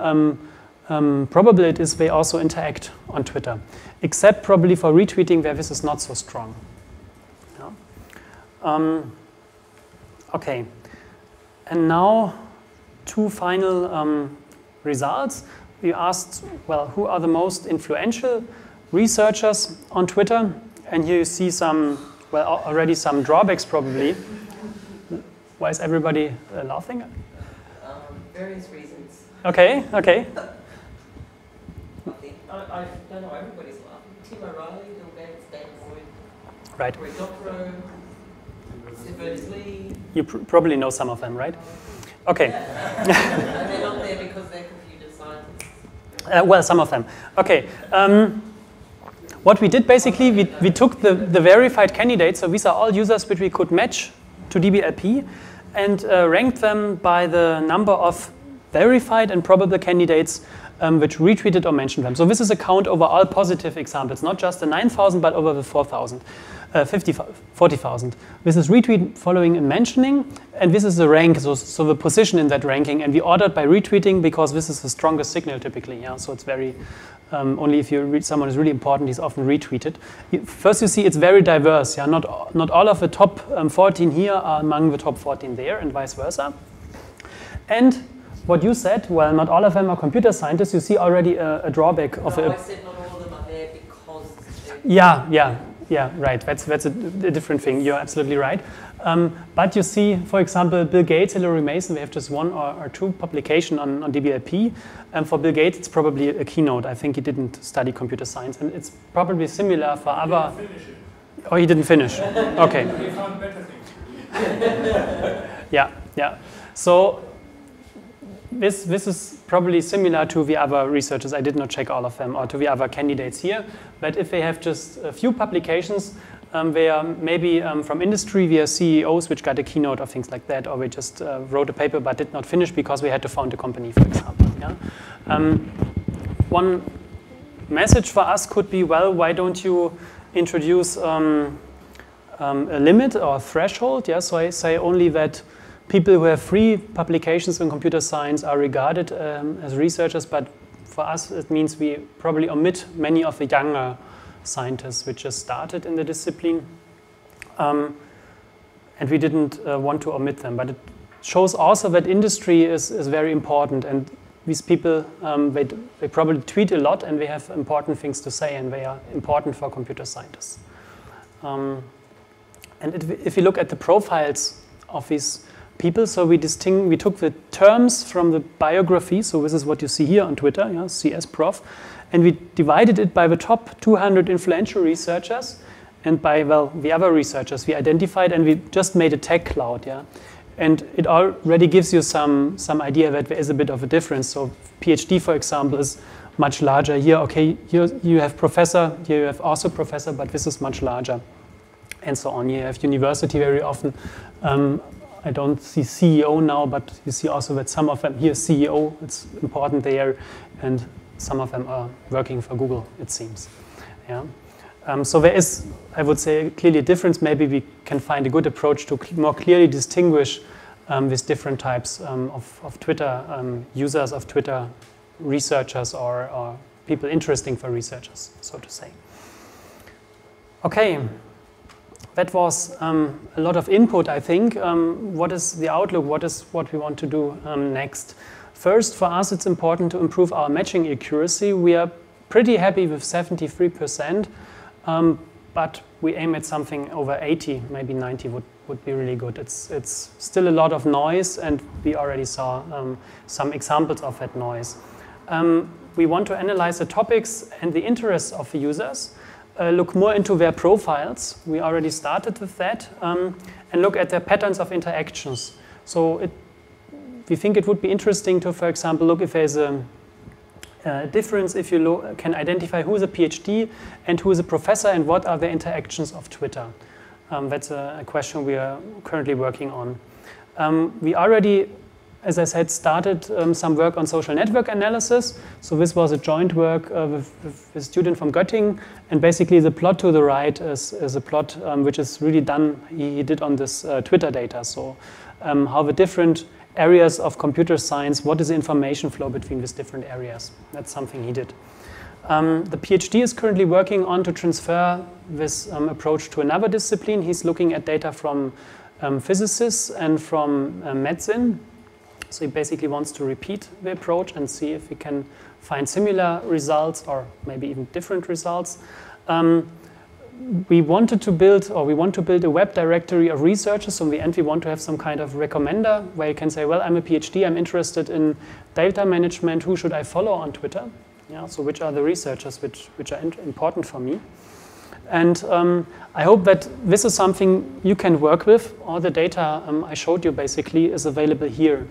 Speaker 6: probable it is they also interact on Twitter. Except probably for retweeting, where this is not so strong. Yeah. Okay. And now, two final results. We asked, well, who are the most influential researchers on Twitter? And here you see some, well, already some drawbacks probably. Why is everybody laughing?
Speaker 1: Various reasons.
Speaker 6: Okay, okay.
Speaker 1: I don't know, everybody's laughing. Tim O'Reilly, Bill Gates, Dan Boyd,
Speaker 6: Right.
Speaker 1: Roy Doctorow, Berners-Lee.
Speaker 6: You probably know some of them, right? Okay.
Speaker 1: And they're not there because they're computer scientists.
Speaker 6: Well, some of them. Okay. What we did basically, we took the verified candidates, so these are all users which we could match to DBLP, and ranked them by the number of verified and probable candidates which retweeted or mentioned them. So this is a count over all positive examples, not just the 9,000, but over the 4,000, 40,000. This is retweet, following, and mentioning, and this is the rank, so the position in that ranking, and we ordered by retweeting because this is the strongest signal typically. Yeah, so it's very only if you read someone is really important, he's often retweeted. First, you see it's very diverse. Yeah, not all of the top 14 here are among the top 14 there, and vice versa. And what you said, well, not all of them are computer scientists. You see already a drawback of
Speaker 1: I said not all of them are there because.
Speaker 6: Yeah, right. That's a different thing. You're absolutely right. But you see, for example, Bill Gates, Hillary Mason, they have just one or two publications on DBLP. For Bill Gates, it's probably a keynote. I think he didn't study computer science, and it's probably similar for other.
Speaker 4: He didn't finish it.
Speaker 6: Oh, he didn't finish. Okay.
Speaker 4: He found better things to do.
Speaker 6: Yeah. So this is probably similar to the other researchers. I did not check all of them, or to the other candidates here. But if they have just a few publications, they are maybe from industry, we are CEOs which got a keynote or things like that, or we just wrote a paper but did not finish because we had to found a company, for example. Yeah? One message for us could be, well, why don't you introduce a limit or threshold? Yeah? So I say only that people who have 3 publications in computer science are regarded as researchers, but for us it means we probably omit many of the younger scientists which just started in the discipline, and we didn't want to omit them. But it shows also that industry is very important, and these people, they probably tweet a lot and they have important things to say, and they are important for computer scientists. And if you look at the profiles of these people, so we took the terms from the biography, so this is what you see here on Twitter, yeah, CS Prof, and we divided it by the top 200 influential researchers, and by, well, the other researchers we identified, and we just made a tag cloud, yeah. And it already gives you some idea that there is a bit of a difference. So PhD, for example, is much larger. Here, okay, here you have professor, here you have also professor, but this is much larger, and so on. You have university very often. I don't see CEO now, but you see also that some of them, here CEO, it's important there, and some of them are working for Google, it seems. Yeah. So there is, I would say, clearly a difference. Maybe we can find a good approach to more clearly distinguish these different types of Twitter users, of Twitter researchers, or people interesting for researchers, so to say. Okay, that was a lot of input, I think. What is the outlook? What we want to do next? First, for us, it's important to improve our matching accuracy. We are pretty happy with 73%. But we aim at something over 80, maybe 90 would be really good. It's still a lot of noise, and we already saw some examples of that noise. We want to analyze the topics and the interests of the users, look more into their profiles. We already started with that, and look at their patterns of interactions. So we think it would be interesting to, for example, look if there's a difference if you can identify who is a PhD and who is a professor, and what are the interactions of Twitter. That's a question we are currently working on. We already, as I said, started some work on social network analysis. So this was a joint work with a student from Göttingen, and basically the plot to the right is a plot which is really done, he did on this Twitter data. So how the different areas of computer science, what is the information flow between these different areas. That's something he did. The PhD is currently working on to transfer this approach to another discipline. He's looking at data from physicists and from medicine. So he basically wants to repeat the approach and see if we can find similar results, or maybe even different results. We want to build a web directory of researchers. So in the end, we want to have some kind of recommender where you can say, well, I'm a PhD, I'm interested in data management, who should I follow on Twitter? Yeah, so which are the researchers which are important for me? And I hope that this is something you can work with. All the data I showed you basically is available here.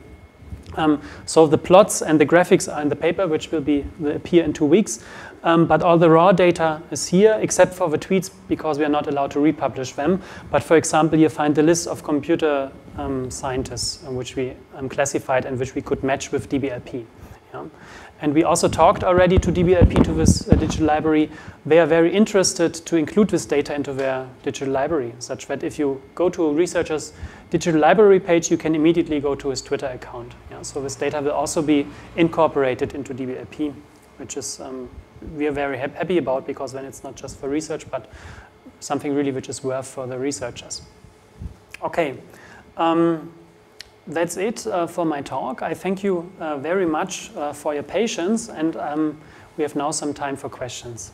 Speaker 6: So the plots and the graphics are in the paper, which will appear in 2 weeks. But all the raw data is here, except for the tweets, because we are not allowed to republish them. But for example, you find the list of computer scientists which we classified and which we could match with DBLP. Yeah. And we also talked already to DBLP, to this digital library. They are very interested to include this data into their digital library, such that if you go to a researcher's digital library page, you can immediately go to his Twitter account. Yeah. So this data will also be incorporated into DBLP, which is we are very happy about, because then it's not just for research, but something really which is worth for the researchers. Okay, that's it for my talk. I thank you very much for your patience, and we have now some time for questions.